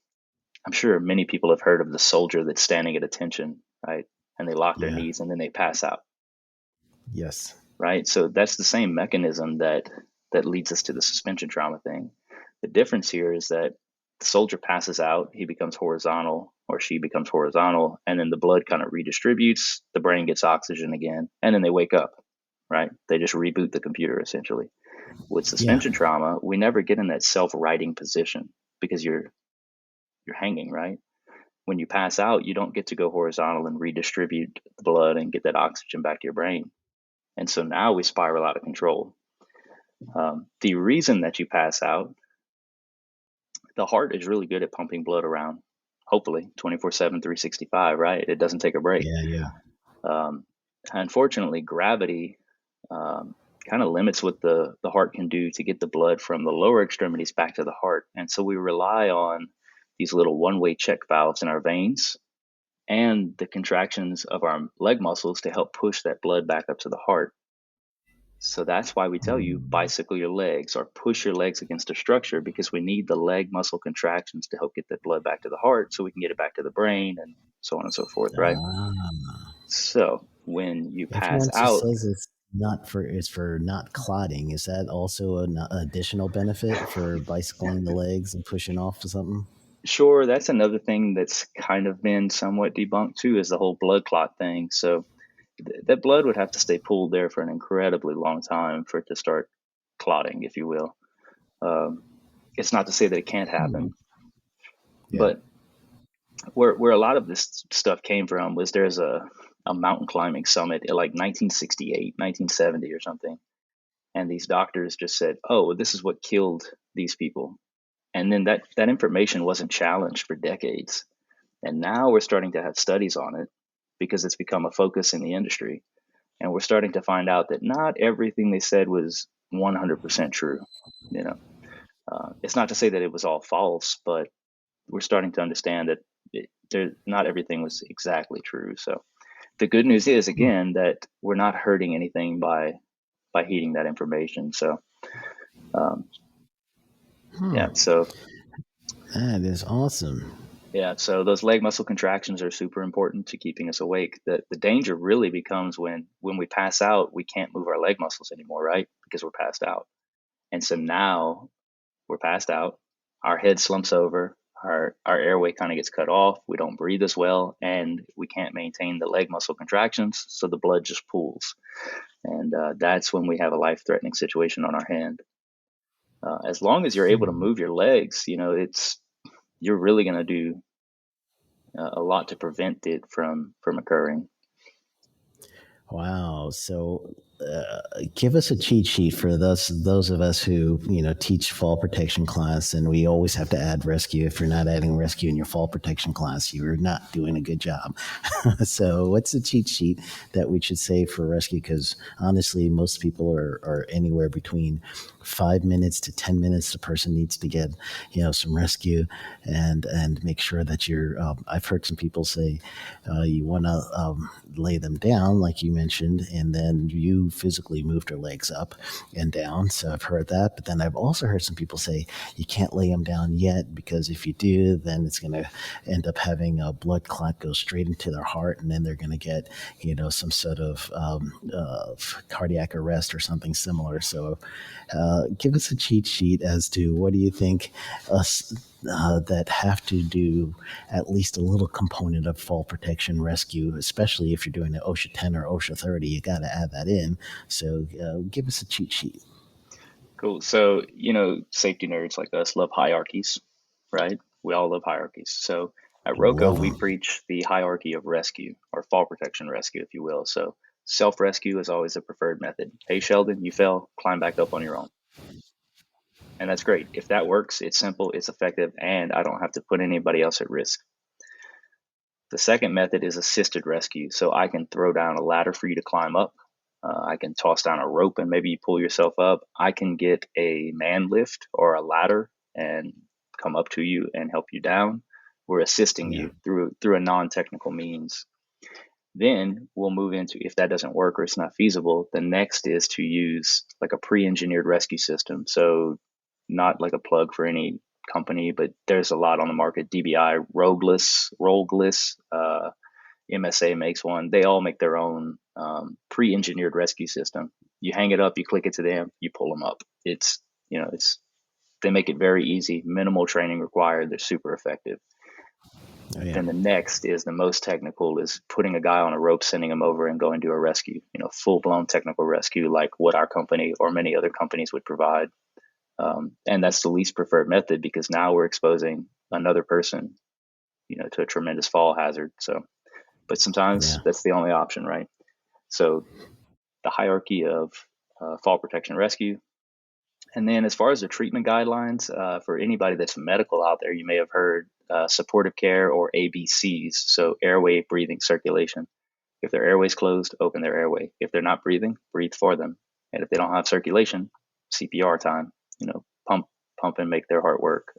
E: sure many people have heard of the soldier that's standing at attention, right? And they lock their
A: Yeah.
E: knees and then they pass out,
A: Yes.
E: right? So that's the same mechanism that leads us to the suspension trauma thing. The difference here is that the soldier passes out, he becomes horizontal, or she becomes horizontal, and then the blood kind of redistributes, the brain gets oxygen again, and then they wake up, right? They just reboot the computer essentially. With
A: Yeah.
E: suspension trauma, we never get in that self-righting position because you're hanging, right? When you pass out, you don't get to go horizontal and redistribute the blood and get that oxygen back to your brain. And so now we spiral out of control. The reason that you pass out, the heart is really good at pumping blood around, hopefully 24/7, 365, right? It doesn't take a break.
A: Yeah.
E: Unfortunately, gravity kind of limits what the heart can do to get the blood from the lower extremities back to the heart. And so we rely on these little one-way check valves in our veins and the contractions of our leg muscles to help push that blood back up to the heart. So that's why we tell you bicycle your legs or push your legs against a structure, because we need the leg muscle contractions to help get that blood back to the heart so we can get it back to the brain and so on and so forth, right?
A: Ah.
E: So when you pass
A: Everyone just
E: out,
A: says it's for not clotting. Is that also an additional benefit for bicycling the legs and pushing off to something?
E: sure, that's another thing that's kind of been somewhat debunked too, is the whole blood clot thing. So that blood would have to stay pooled there for an incredibly long time for it to start clotting, if you will. It's not to say that it can't happen,
A: Yeah.
E: but where a lot of this stuff came from was there's a mountain climbing summit in like 1968, 1970 or something. And these doctors just said, oh, this is what killed these people. And then that information wasn't challenged for decades. And now we're starting to have studies on it because it's become a focus in the industry. And we're starting to find out that not everything they said was 100% true. You know, it's not to say that it was all false, but we're starting to understand that not everything was exactly true. So the good news is, again, that we're not hurting anything by heeding that information. So yeah, so
A: That is awesome.
E: yeah, so those leg muscle contractions are super important to keeping us awake. The danger really becomes when we pass out, we can't move our leg muscles anymore, right? Because we're passed out. And so now we're passed out, our head slumps over, our airway kind of gets cut off, we don't breathe as well, and we can't maintain the leg muscle contractions, so the blood just pools. And that's when we have a life-threatening situation on our hand. As long as you're able to move your legs, you're really going to do a lot to prevent it from occurring.
A: Wow. So, give us a cheat sheet for those of us who teach fall protection class, and we always have to add rescue. If you're not adding rescue in your fall protection class, you're not doing a good job. So, what's the cheat sheet that we should say for rescue? Because honestly, most people are anywhere between 5 minutes to 10 minutes. The person needs to get some rescue and make sure that you're. I've heard some people say you want to lay them down, like you mentioned, and then you physically move their legs up and down. So I've heard that. But then I've also heard some people say you can't lay them down yet, because if you do, then it's going to end up having a blood clot go straight into their heart, and then they're going to get some sort of cardiac arrest or something similar. So give us a cheat sheet as to what do you think us that have to do at least a little component of fall protection rescue, especially if you're doing an OSHA 10 or OSHA 30, you got to add that in. So give us a cheat sheet.
E: Cool. So, safety nerds like us love hierarchies, right? We all love hierarchies. So at Roco,
A: Love
E: we
A: them.
E: preach the hierarchy of rescue, or fall protection rescue, if you will. So self-rescue is always the preferred method. Hey, Sheldon, you fell, climb back up on your own. And that's great. If that works, it's simple, it's effective, and I don't have to put anybody else at risk. The second method is assisted rescue. So I can throw down a ladder for you to climb up. I can toss down a rope and maybe you pull yourself up. I can get a man lift or a ladder and come up to you and help you down. We're assisting
A: Yeah.
E: you through a non-technical means. Then we'll move into, if that doesn't work or it's not feasible, the next is to use like a pre-engineered rescue system. So not like a plug for any company, but there's a lot on the market. DBI, Rogueless, MSA makes one. They all make their own pre-engineered rescue system. You hang it up, you click it to them, you pull them up. It's They make it very easy, minimal training required. They're super effective.
A: Oh, yeah.
E: Then the next is the most technical, is putting a guy on a rope, sending him over and going to a rescue, full blown technical rescue, like what our company or many other companies would provide. And that's the least preferred method, because now we're exposing another person, to a tremendous fall hazard. So, but sometimes that's the only option, right? So the hierarchy of fall protection rescue. And then as far as the treatment guidelines, for anybody that's medical out there, you may have heard supportive care, or ABCs. So airway, breathing, circulation. If their airway's closed, open their airway. If they're not breathing, breathe for them. And if they don't have circulation, CPR time, pump and make their heart work.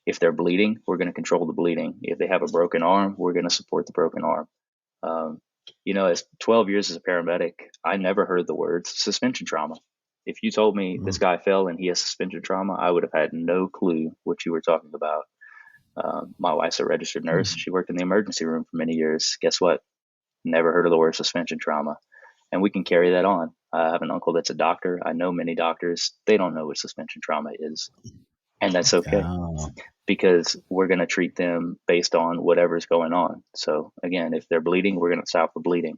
E: If they're bleeding, we're going to control the bleeding. If they have a broken arm, we're going to support the broken arm. As 12 years as a paramedic, I never heard the words suspension trauma. If you told me this guy fell and he has suspension trauma, I would have had no clue what you were talking about. My wife's a registered nurse. She worked in the emergency room for many years. Guess what? Never heard of the word suspension trauma. And we can carry that on. I have an uncle that's a doctor. I know many doctors. They don't know what suspension trauma is. And that's okay, because we're going to treat them based on whatever's going on. So again, if they're bleeding, we're going to stop the bleeding.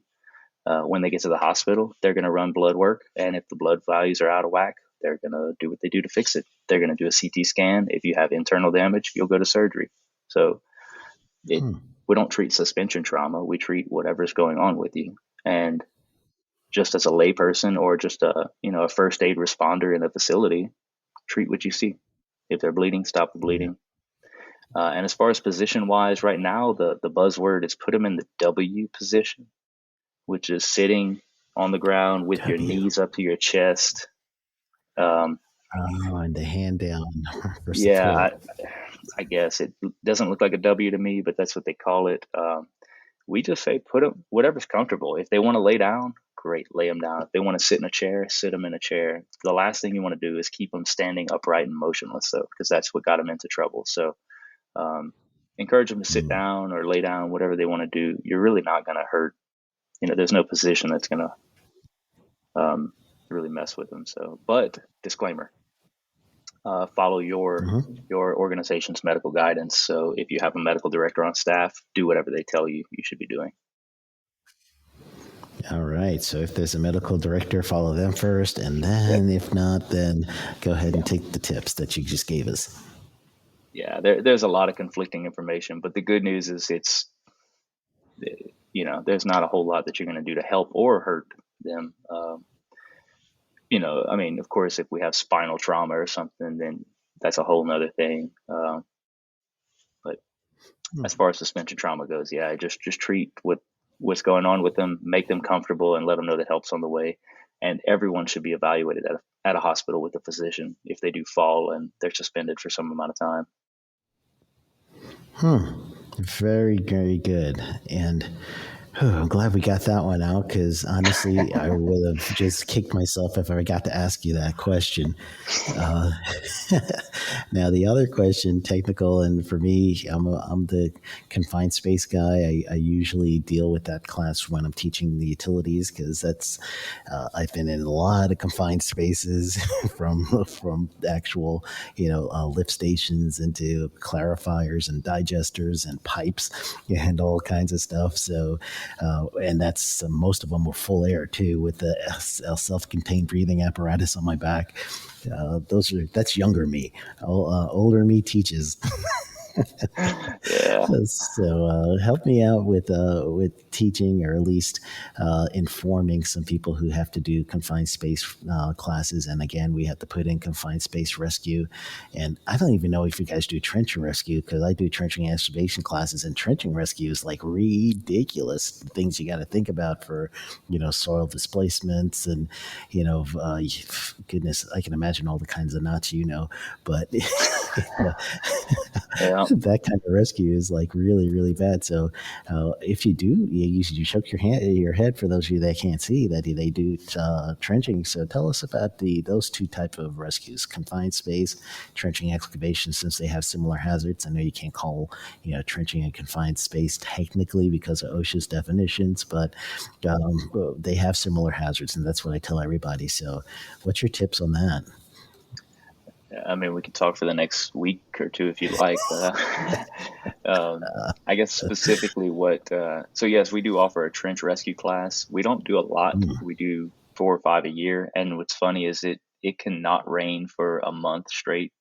E: When they get to the hospital, they're going to run blood work. And if the blood values are out of whack, they're going to do what they do to fix it. They're going to do a CT scan. If you have internal damage, you'll go to surgery. So we don't treat suspension trauma. We treat whatever's going on with you. And just as a layperson, or just a first aid responder in a facility, treat what you see. If they're bleeding, stop the bleeding. And as far as position wise, right now, the buzzword is put them in the W position, which is sitting on the ground with your knees up to your chest.
A: And the hand down.
E: Yeah, I guess it doesn't look like a W to me, but that's what they call it. We just say put them whatever's comfortable. If they want to lay down, great, lay them down. If they want to sit in a chair, sit them in a chair. The last thing you want to do is keep them standing upright and motionless, though, because that's what got them into trouble. So encourage them to sit down or lay down, whatever they want to do. You're really not going to hurt. There's no position that's going to really mess with them. So, but disclaimer, follow your organization's medical guidance. So if you have a medical director on staff, do whatever they tell you should be doing.
A: All right. So if there's a medical director, follow them first. And then if not, then go ahead and take the tips that you just gave us.
E: Yeah, there's a lot of conflicting information, but the good news is there's not a whole lot that you're going to do to help or hurt them. Of course, if we have spinal trauma or something, then that's a whole nother thing. But as far as suspension trauma goes, yeah, just treat what's going on with them, make them comfortable, and let them know that help's on the way. And everyone should be evaluated at a hospital with a physician if they do fall and they're suspended for some amount of time.
A: Very, very good. And I'm glad we got that one out, because honestly, I would have just kicked myself if I got to ask you that question. Now, the other question, technical, and for me, I'm the confined space guy. I usually deal with that class when I'm teaching the utilities, because that's I've been in a lot of confined spaces, from actual lift stations into clarifiers and digesters and pipes and all kinds of stuff. So. And that's most of them were full air too, with the self-contained breathing apparatus on my back. That's younger me. Older me teaches.
E: Yeah.
A: So help me out with teaching, or at least informing some people who have to do confined space classes. And again, we have to put in confined space rescue. And I don't even know if you guys do trenching rescue, because I do trenching excavation classes, and trenching rescue is like ridiculous things you got to think about for soil displacements and goodness, I can imagine all the kinds of knots but.
E: Yeah.
A: That kind of rescue is like really, really bad. So if you do, you shake your head for those of you that can't see that they do trenching. So tell us about those two type of rescues: confined space, trenching excavation, since they have similar hazards. I know you can't call trenching and confined space technically because of OSHA's definitions, but they have similar hazards, and that's what I tell everybody. So what's your tips on that?
E: I mean, we could talk for the next week or two if you'd like, but I guess specifically so yes, we do offer a trench rescue class. We don't do a lot. We do 4 or 5 a year. And what's funny is it cannot rain for a month straight.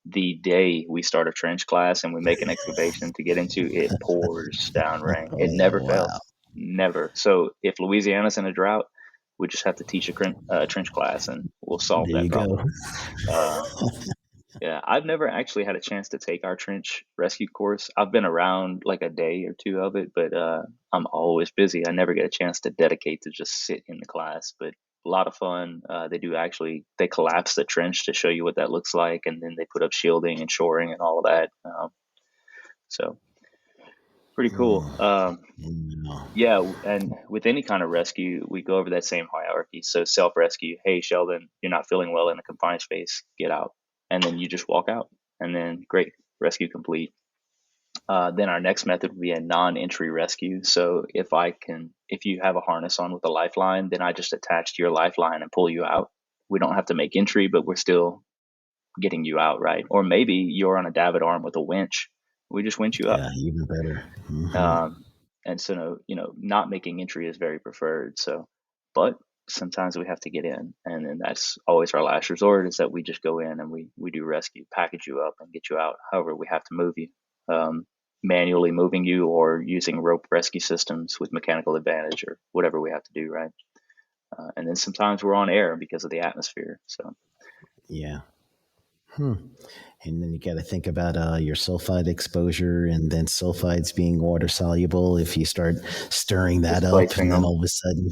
E: The day we start a trench class and we make an excavation to get into, it pours down rain. It never
A: Oh, wow.
E: fails. Never. So if Louisiana's in a drought, we just have to teach a trench class and we'll solve
A: There
E: that
A: you go.
E: problem. Uh, yeah, I've never actually had a chance to take our trench rescue course. I've been around like a day or two of it, but I'm always busy. I never get a chance to dedicate to just sit in the class, but a lot of fun. They collapse the trench to show you what that looks like, and then they put up shielding and shoring and all of that. So pretty cool.
A: No.
E: Yeah, and with any kind of rescue, we go over that same hierarchy. So self-rescue, hey, Sheldon, you're not feeling well in a confined space, get out. And then you just walk out. And then great, rescue complete. Then our next method would be a non-entry rescue. So if you have a harness on with a lifeline, then I just attach to your lifeline and pull you out. We don't have to make entry, but we're still getting you out, right? Or maybe you're on a davit arm with a winch. We just winch you up.
A: Yeah, even better.
E: And so, not making entry is very preferred. So, but sometimes we have to get in, and then that's always our last resort is that we just go in and we do rescue, package you up and get you out. However, we have to move you, manually moving you or using rope rescue systems with mechanical advantage or whatever we have to do, right? And then sometimes we're on air because of the atmosphere. So,
A: Yeah. And then you got to think about your sulfide exposure, and then sulfides being water soluble. If you start stirring that up,
E: displacing
A: and then
E: them.
A: all of a sudden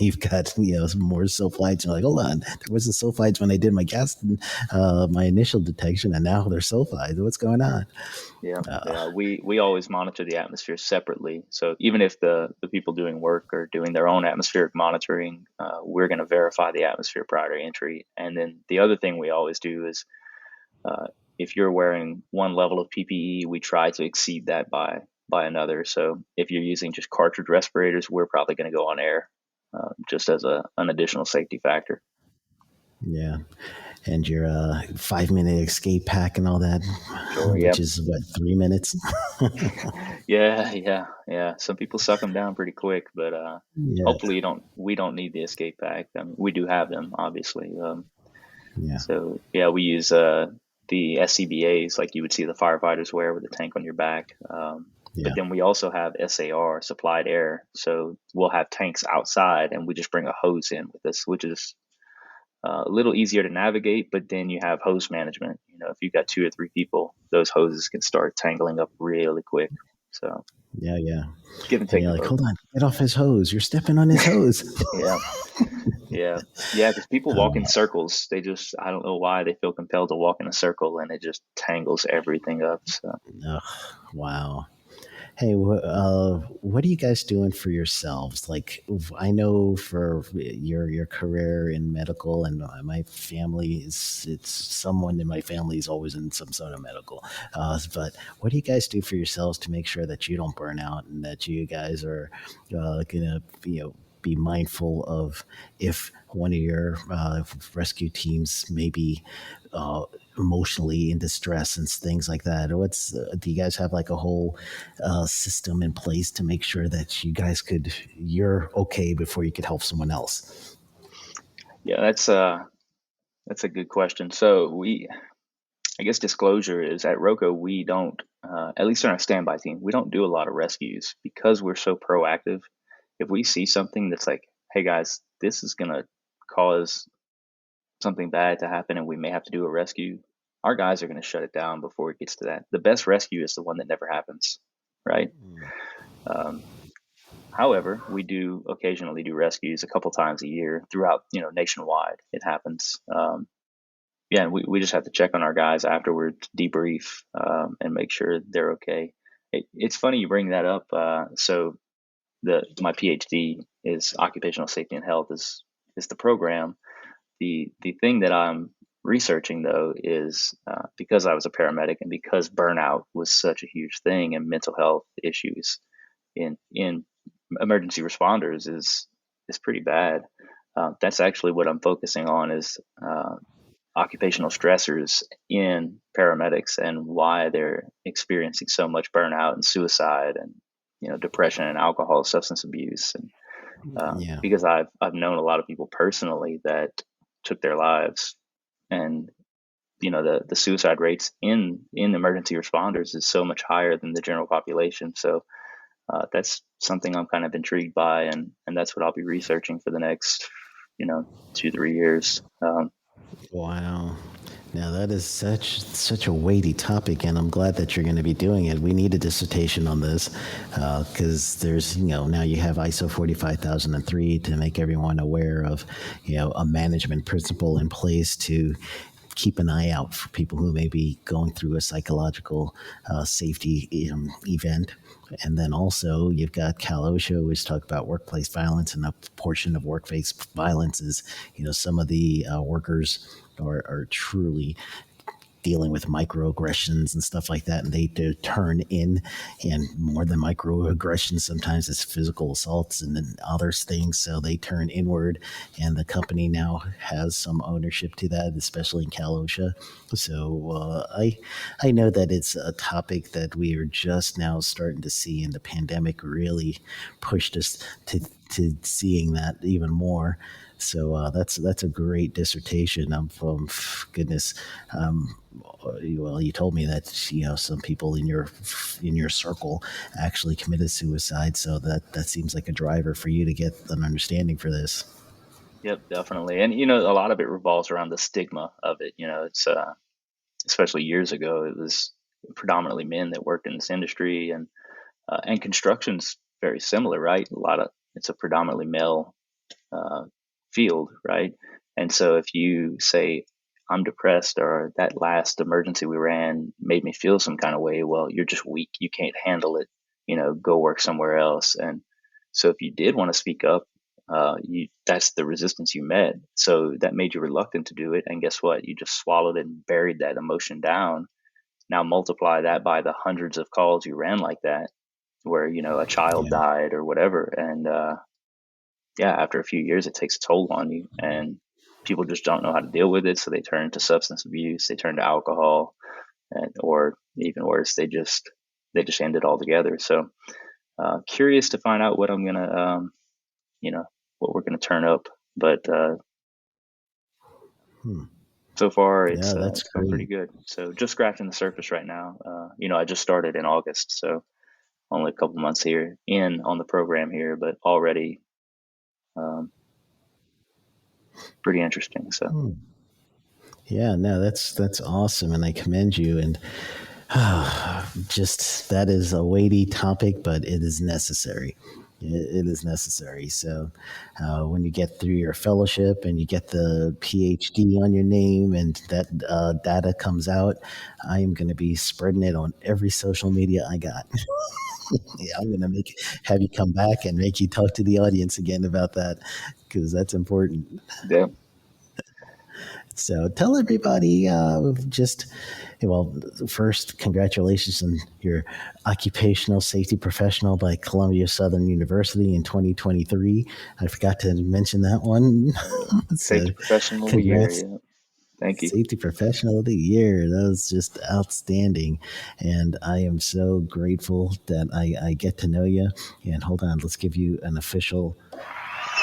A: you've got some more sulfides. You're like, hold on, there wasn't sulfides when I did my initial detection, and now there's sulfides. What's going on?
E: Yeah. We always monitor the atmosphere separately. So even if the people doing work are doing their own atmospheric monitoring, we're going to verify the atmosphere prior to entry. And then the other thing we always do is if you're wearing one level of PPE, we try to exceed that by another. So if you're using just cartridge respirators, we're probably going to go on air just as an additional safety factor.
A: Yeah. And your 5-minute escape pack and all that,
E: Sure,
A: which is what, 3 minutes?
E: Yeah. Some people suck them down pretty quick, but
A: Yeah.
E: hopefully we don't need the escape pack. I mean, we do have them, obviously.
A: Yeah.
E: So yeah, we use the SCBAs like you would see the firefighters wear with a tank on your back. But then we also have SAR, supplied air. So we'll have tanks outside and we just bring a hose in with us, which is a little easier to navigate, but then you have hose management. If you've got 2 or 3 people, those hoses can start tangling up really quick. So
A: Yeah.
E: give and take.
A: You're like, hold on, get off his hose. You're stepping on his hose.
E: Yeah. Because people walk in circles. I don't know why they feel compelled to walk in a circle, and it just tangles everything up. So.
A: Wow. Hey, what are you guys doing for yourselves? Like, I know for your career in medical, and my family it's someone in my family is always in some sort of medical. But what do you guys do for yourselves to make sure that you don't burn out and that you guys are gonna be mindful of if one of your rescue teams maybe emotionally in distress and things like that? Do you guys have like a whole system in place to make sure that you're okay before you could help someone else?
E: Yeah, that's a good question. So I guess disclosure is at Roco, we don't, at least on our standby team, we don't do a lot of rescues because we're so proactive. If we see something that's like, hey guys, this is going to cause something bad to happen and we may have to do a rescue, our guys are going to shut it down before it gets to that. The best rescue is the one that never happens, right? However, we do occasionally do rescues a couple times a year throughout, nationwide. It happens. And we just have to check on our guys afterwards, debrief, and make sure they're okay. It's funny you bring that up. So my PhD is occupational safety and health is the program. The thing that I'm researching though is because I was a paramedic and because burnout was such a huge thing and mental health issues in emergency responders is pretty bad. That's actually what I'm focusing on is occupational stressors in paramedics and why they're experiencing so much burnout and suicide and depression and alcohol, substance abuse, and
A: Yeah.
E: because I've known a lot of people personally that took their lives, and the suicide rates in emergency responders is so much higher than the general population. So that's something I'm kind of intrigued by, and that's what I'll be researching for the next 2-3 years.
A: Wow. Now that is such a weighty topic, and I'm glad that you're going to be doing it. We need a dissertation on this because there's now you have ISO 45003 to make everyone aware of a management principle in place to keep an eye out for people who may be going through a psychological safety event. And then also you've got Cal OSHA, which talk about workplace violence, and a portion of workplace violence is, some of the workers are truly dealing with microaggressions and stuff like that, and they turn in, and more than microaggressions, sometimes it's physical assaults and then other things, so they turn inward, and the company now has some ownership to that, especially in Cal OSHA. So I know that it's a topic that we are just now starting to see, and the pandemic really pushed us to seeing that even more. So that's a great dissertation. From goodness. Well, you told me that some people in your circle actually committed suicide. So that seems like a driver for you to get an understanding for this.
E: Yep, definitely. And a lot of it revolves around the stigma of it. It's especially years ago, it was predominantly men that worked in this industry, and construction's very similar, right? It's a predominantly male uh, field, right? And so if you say, I'm depressed, or that last emergency we ran made me feel some kind of way, well, you're just weak. You can't handle it. Go work somewhere else. And so if you did want to speak up, that's the resistance you met. So that made you reluctant to do it. And guess what? You just swallowed and buried that emotion down. Now multiply that by the hundreds of calls you ran like that, where, a child
A: Yeah.
E: died or whatever. And, yeah, after a few years, it takes a toll on you, and people just don't know how to deal with it. So they turn to substance abuse, they turn to alcohol, or even worse, they just end it altogether. So curious to find out what I'm gonna, what we're gonna turn up. But so far,
A: Yeah, that's
E: it's going pretty
A: great.
E: good. So just scratching the surface right now. I just started in August, so only a couple months here on the program here, but already um, pretty interesting. So.
A: Yeah, no, that's awesome, and I commend you. And just that is a weighty topic, but it is necessary. It is necessary. So when you get through your fellowship and you get the PhD on your name, and that data comes out, I am going to be spreading it on every social media I got. Yeah, I'm going to have you come back and make you talk to the audience again about that, because that's important.
E: Yeah.
A: So tell everybody well, first, congratulations on your occupational safety professional by Columbia Southern University in 2023. I forgot to mention that one. So
E: Safety professional of the year.
A: congrats.
E: Yeah. Thank you.
A: Safety Professional of the Year. That was just outstanding. And I am so grateful that I get to know you. And hold on, let's give you an official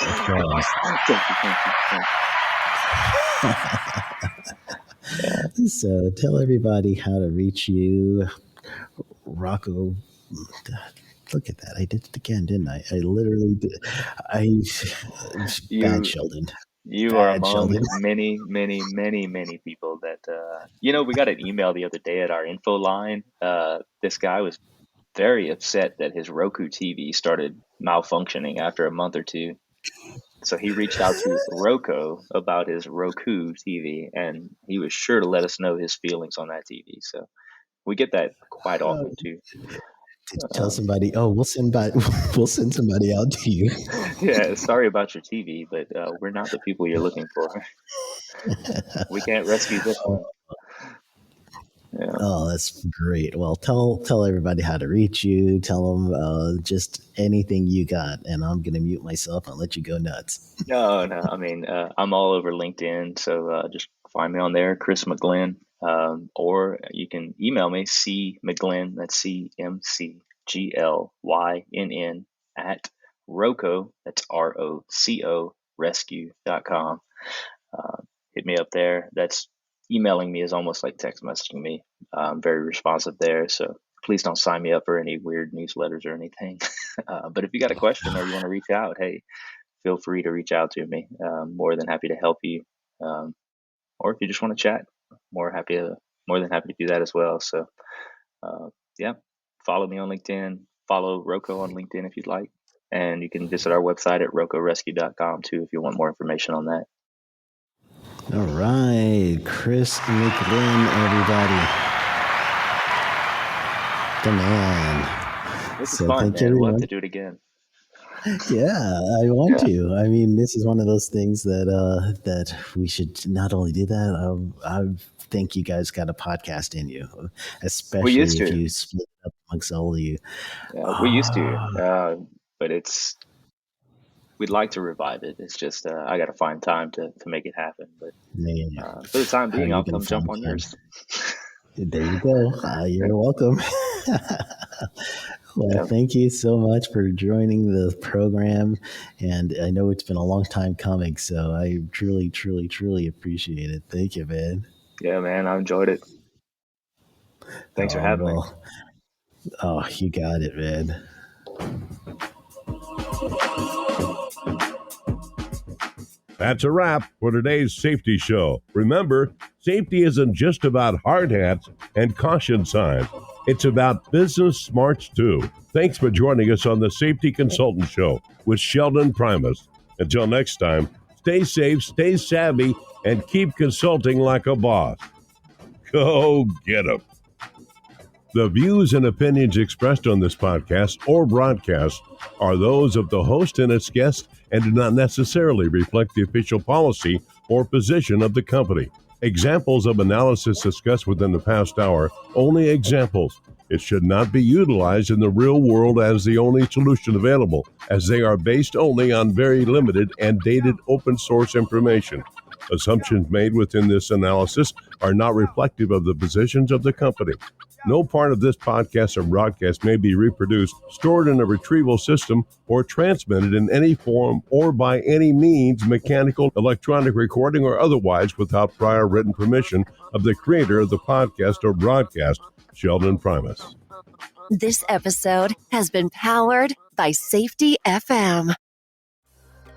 A: applause.
E: Thank you. Yeah.
A: So tell everybody how to reach you. Rocco, look at that. I did it again, didn't I? I literally did. Bad
E: You
A: Sheldon.
E: you are
A: Bad
E: among
A: Sheldon.
E: many people that we got an email the other day at our info line. This guy was very upset that his Roku TV started malfunctioning after a month or two. So he reached out to Roco about his Roku TV, and he was sure to let us know his feelings on that TV. So we get that quite often too.
A: Did you tell somebody, oh, we'll send somebody out to you?
E: Yeah, sorry about your TV, but we're not the people you're looking for. We can't rescue this one. Yeah.
A: Oh, that's great. Well, tell everybody how to reach you. Tell them just anything you got, and I'm going to mute myself and let you go nuts.
E: No. I mean, I'm all over LinkedIn, so just Find me on there, Chris McGlynn, or you can email me, cmcglynn, that's CMCGLYNN at Roco, that's ROCO, rescue.com. Hit me up there. That's emailing me is almost like text messaging me. I'm very responsive there. So please don't sign me up for any weird newsletters or anything. But if you got a question or you want to reach out, hey, feel free to reach out to me. More than happy to help you. Or if you just want to chat, more than happy to do that as well. So yeah, follow me on LinkedIn, follow Roco on LinkedIn if you'd like. And you can visit our website at rocorescue.com too if you want more information on that.
A: All right, Chris McGlynn, everybody. The man.
E: This is fun, man. I'd love to do it again.
A: Yeah, I want to. I mean, this is one of those things that we should not only do that. I think you guys got a podcast in you, especially if you split it up amongst all of you.
E: Yeah, we used to, but we'd like to revive it. It's just I got to find time to make it happen. But for the time being, I'll come jump on yours.
A: There you go. You're welcome. Well, thank you so much for joining the program. And I know it's been a long time coming, so I truly, truly, truly appreciate it. Thank you, man.
E: Yeah, man, I enjoyed it. Thanks for having me.
A: Oh, you got it, man.
C: That's a wrap for today's safety show. Remember, safety isn't just about hard hats and caution signs. It's about business smarts too. Thanks for joining us on the Safety Consultant Show with Sheldon Primus. Until next time, stay safe, stay savvy, and keep consulting like a boss. Go get 'em. The views and opinions expressed on this podcast or broadcast are those of the host and its guests and do not necessarily reflect the official policy or position of the company. Examples of analysis discussed within the past hour, only examples. It should not be utilized in the real world as the only solution available, as they are based only on very limited and dated open source information. Assumptions made within this analysis are not reflective of the positions of the company. No part of this podcast or broadcast may be reproduced, stored in a retrieval system, or transmitted in any form or by any means, mechanical, electronic recording, or otherwise without prior written permission of the creator of the podcast or broadcast, Sheldon Primus.
D: This episode has been powered by Safety FM.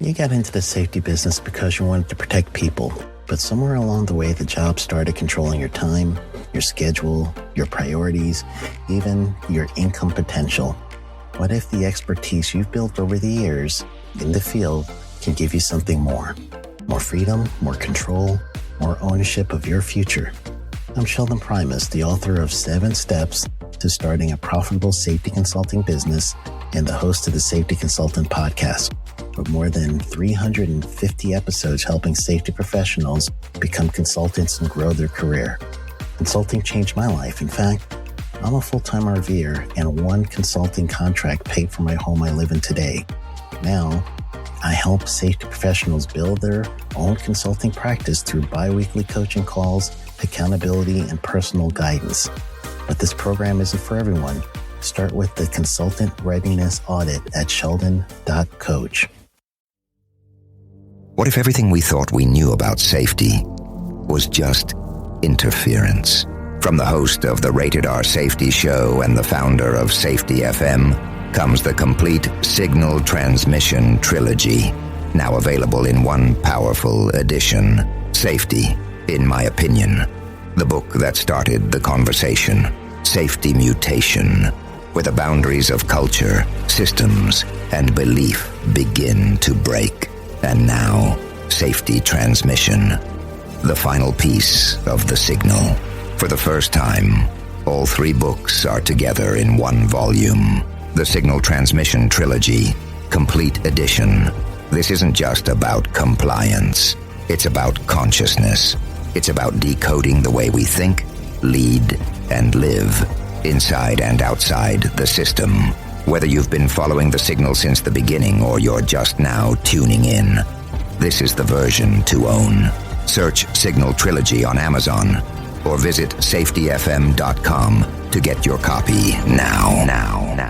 A: You got into the safety business because you wanted to protect people, but somewhere along the way, the job started controlling your time, your schedule, your priorities, even your income potential. What if the expertise you've built over the years in the field can give you something more? More freedom, more control, more ownership of your future. I'm Sheldon Primus, the author of 7 Steps to Starting a Profitable Safety Consulting Business and the host of the Safety Consultant Podcast, with more than 350 episodes helping safety professionals become consultants and grow their career. Consulting changed my life. In fact, I'm a full-time RVer, and one consulting contract paid for my home I live in today. Now, I help safety professionals build their own consulting practice through bi-weekly coaching calls, accountability, and personal guidance. But this program isn't for everyone. Start with the Consultant Readiness Audit at sheldon.coach.
B: What if everything we thought we knew about safety was just interference? From the host of the Rated R Safety Show and the founder of Safety FM comes the complete signal transmission trilogy, now available in one powerful edition. Safety, in my opinion, the book that started the conversation. Safety Mutation, where the boundaries of culture, systems, and belief begin to break. And now, Safety Transmission, the final piece of the signal. For the first time, all 3 books are together in one volume. The Signal Transmission Trilogy, Complete Edition. This isn't just about compliance. It's about consciousness. It's about decoding the way we think, lead, and live, inside and outside the system. Whether you've been following the signal since the beginning or you're just now tuning in, this is the version to own. Search Signal Trilogy on Amazon or visit safetyfm.com to get your copy now.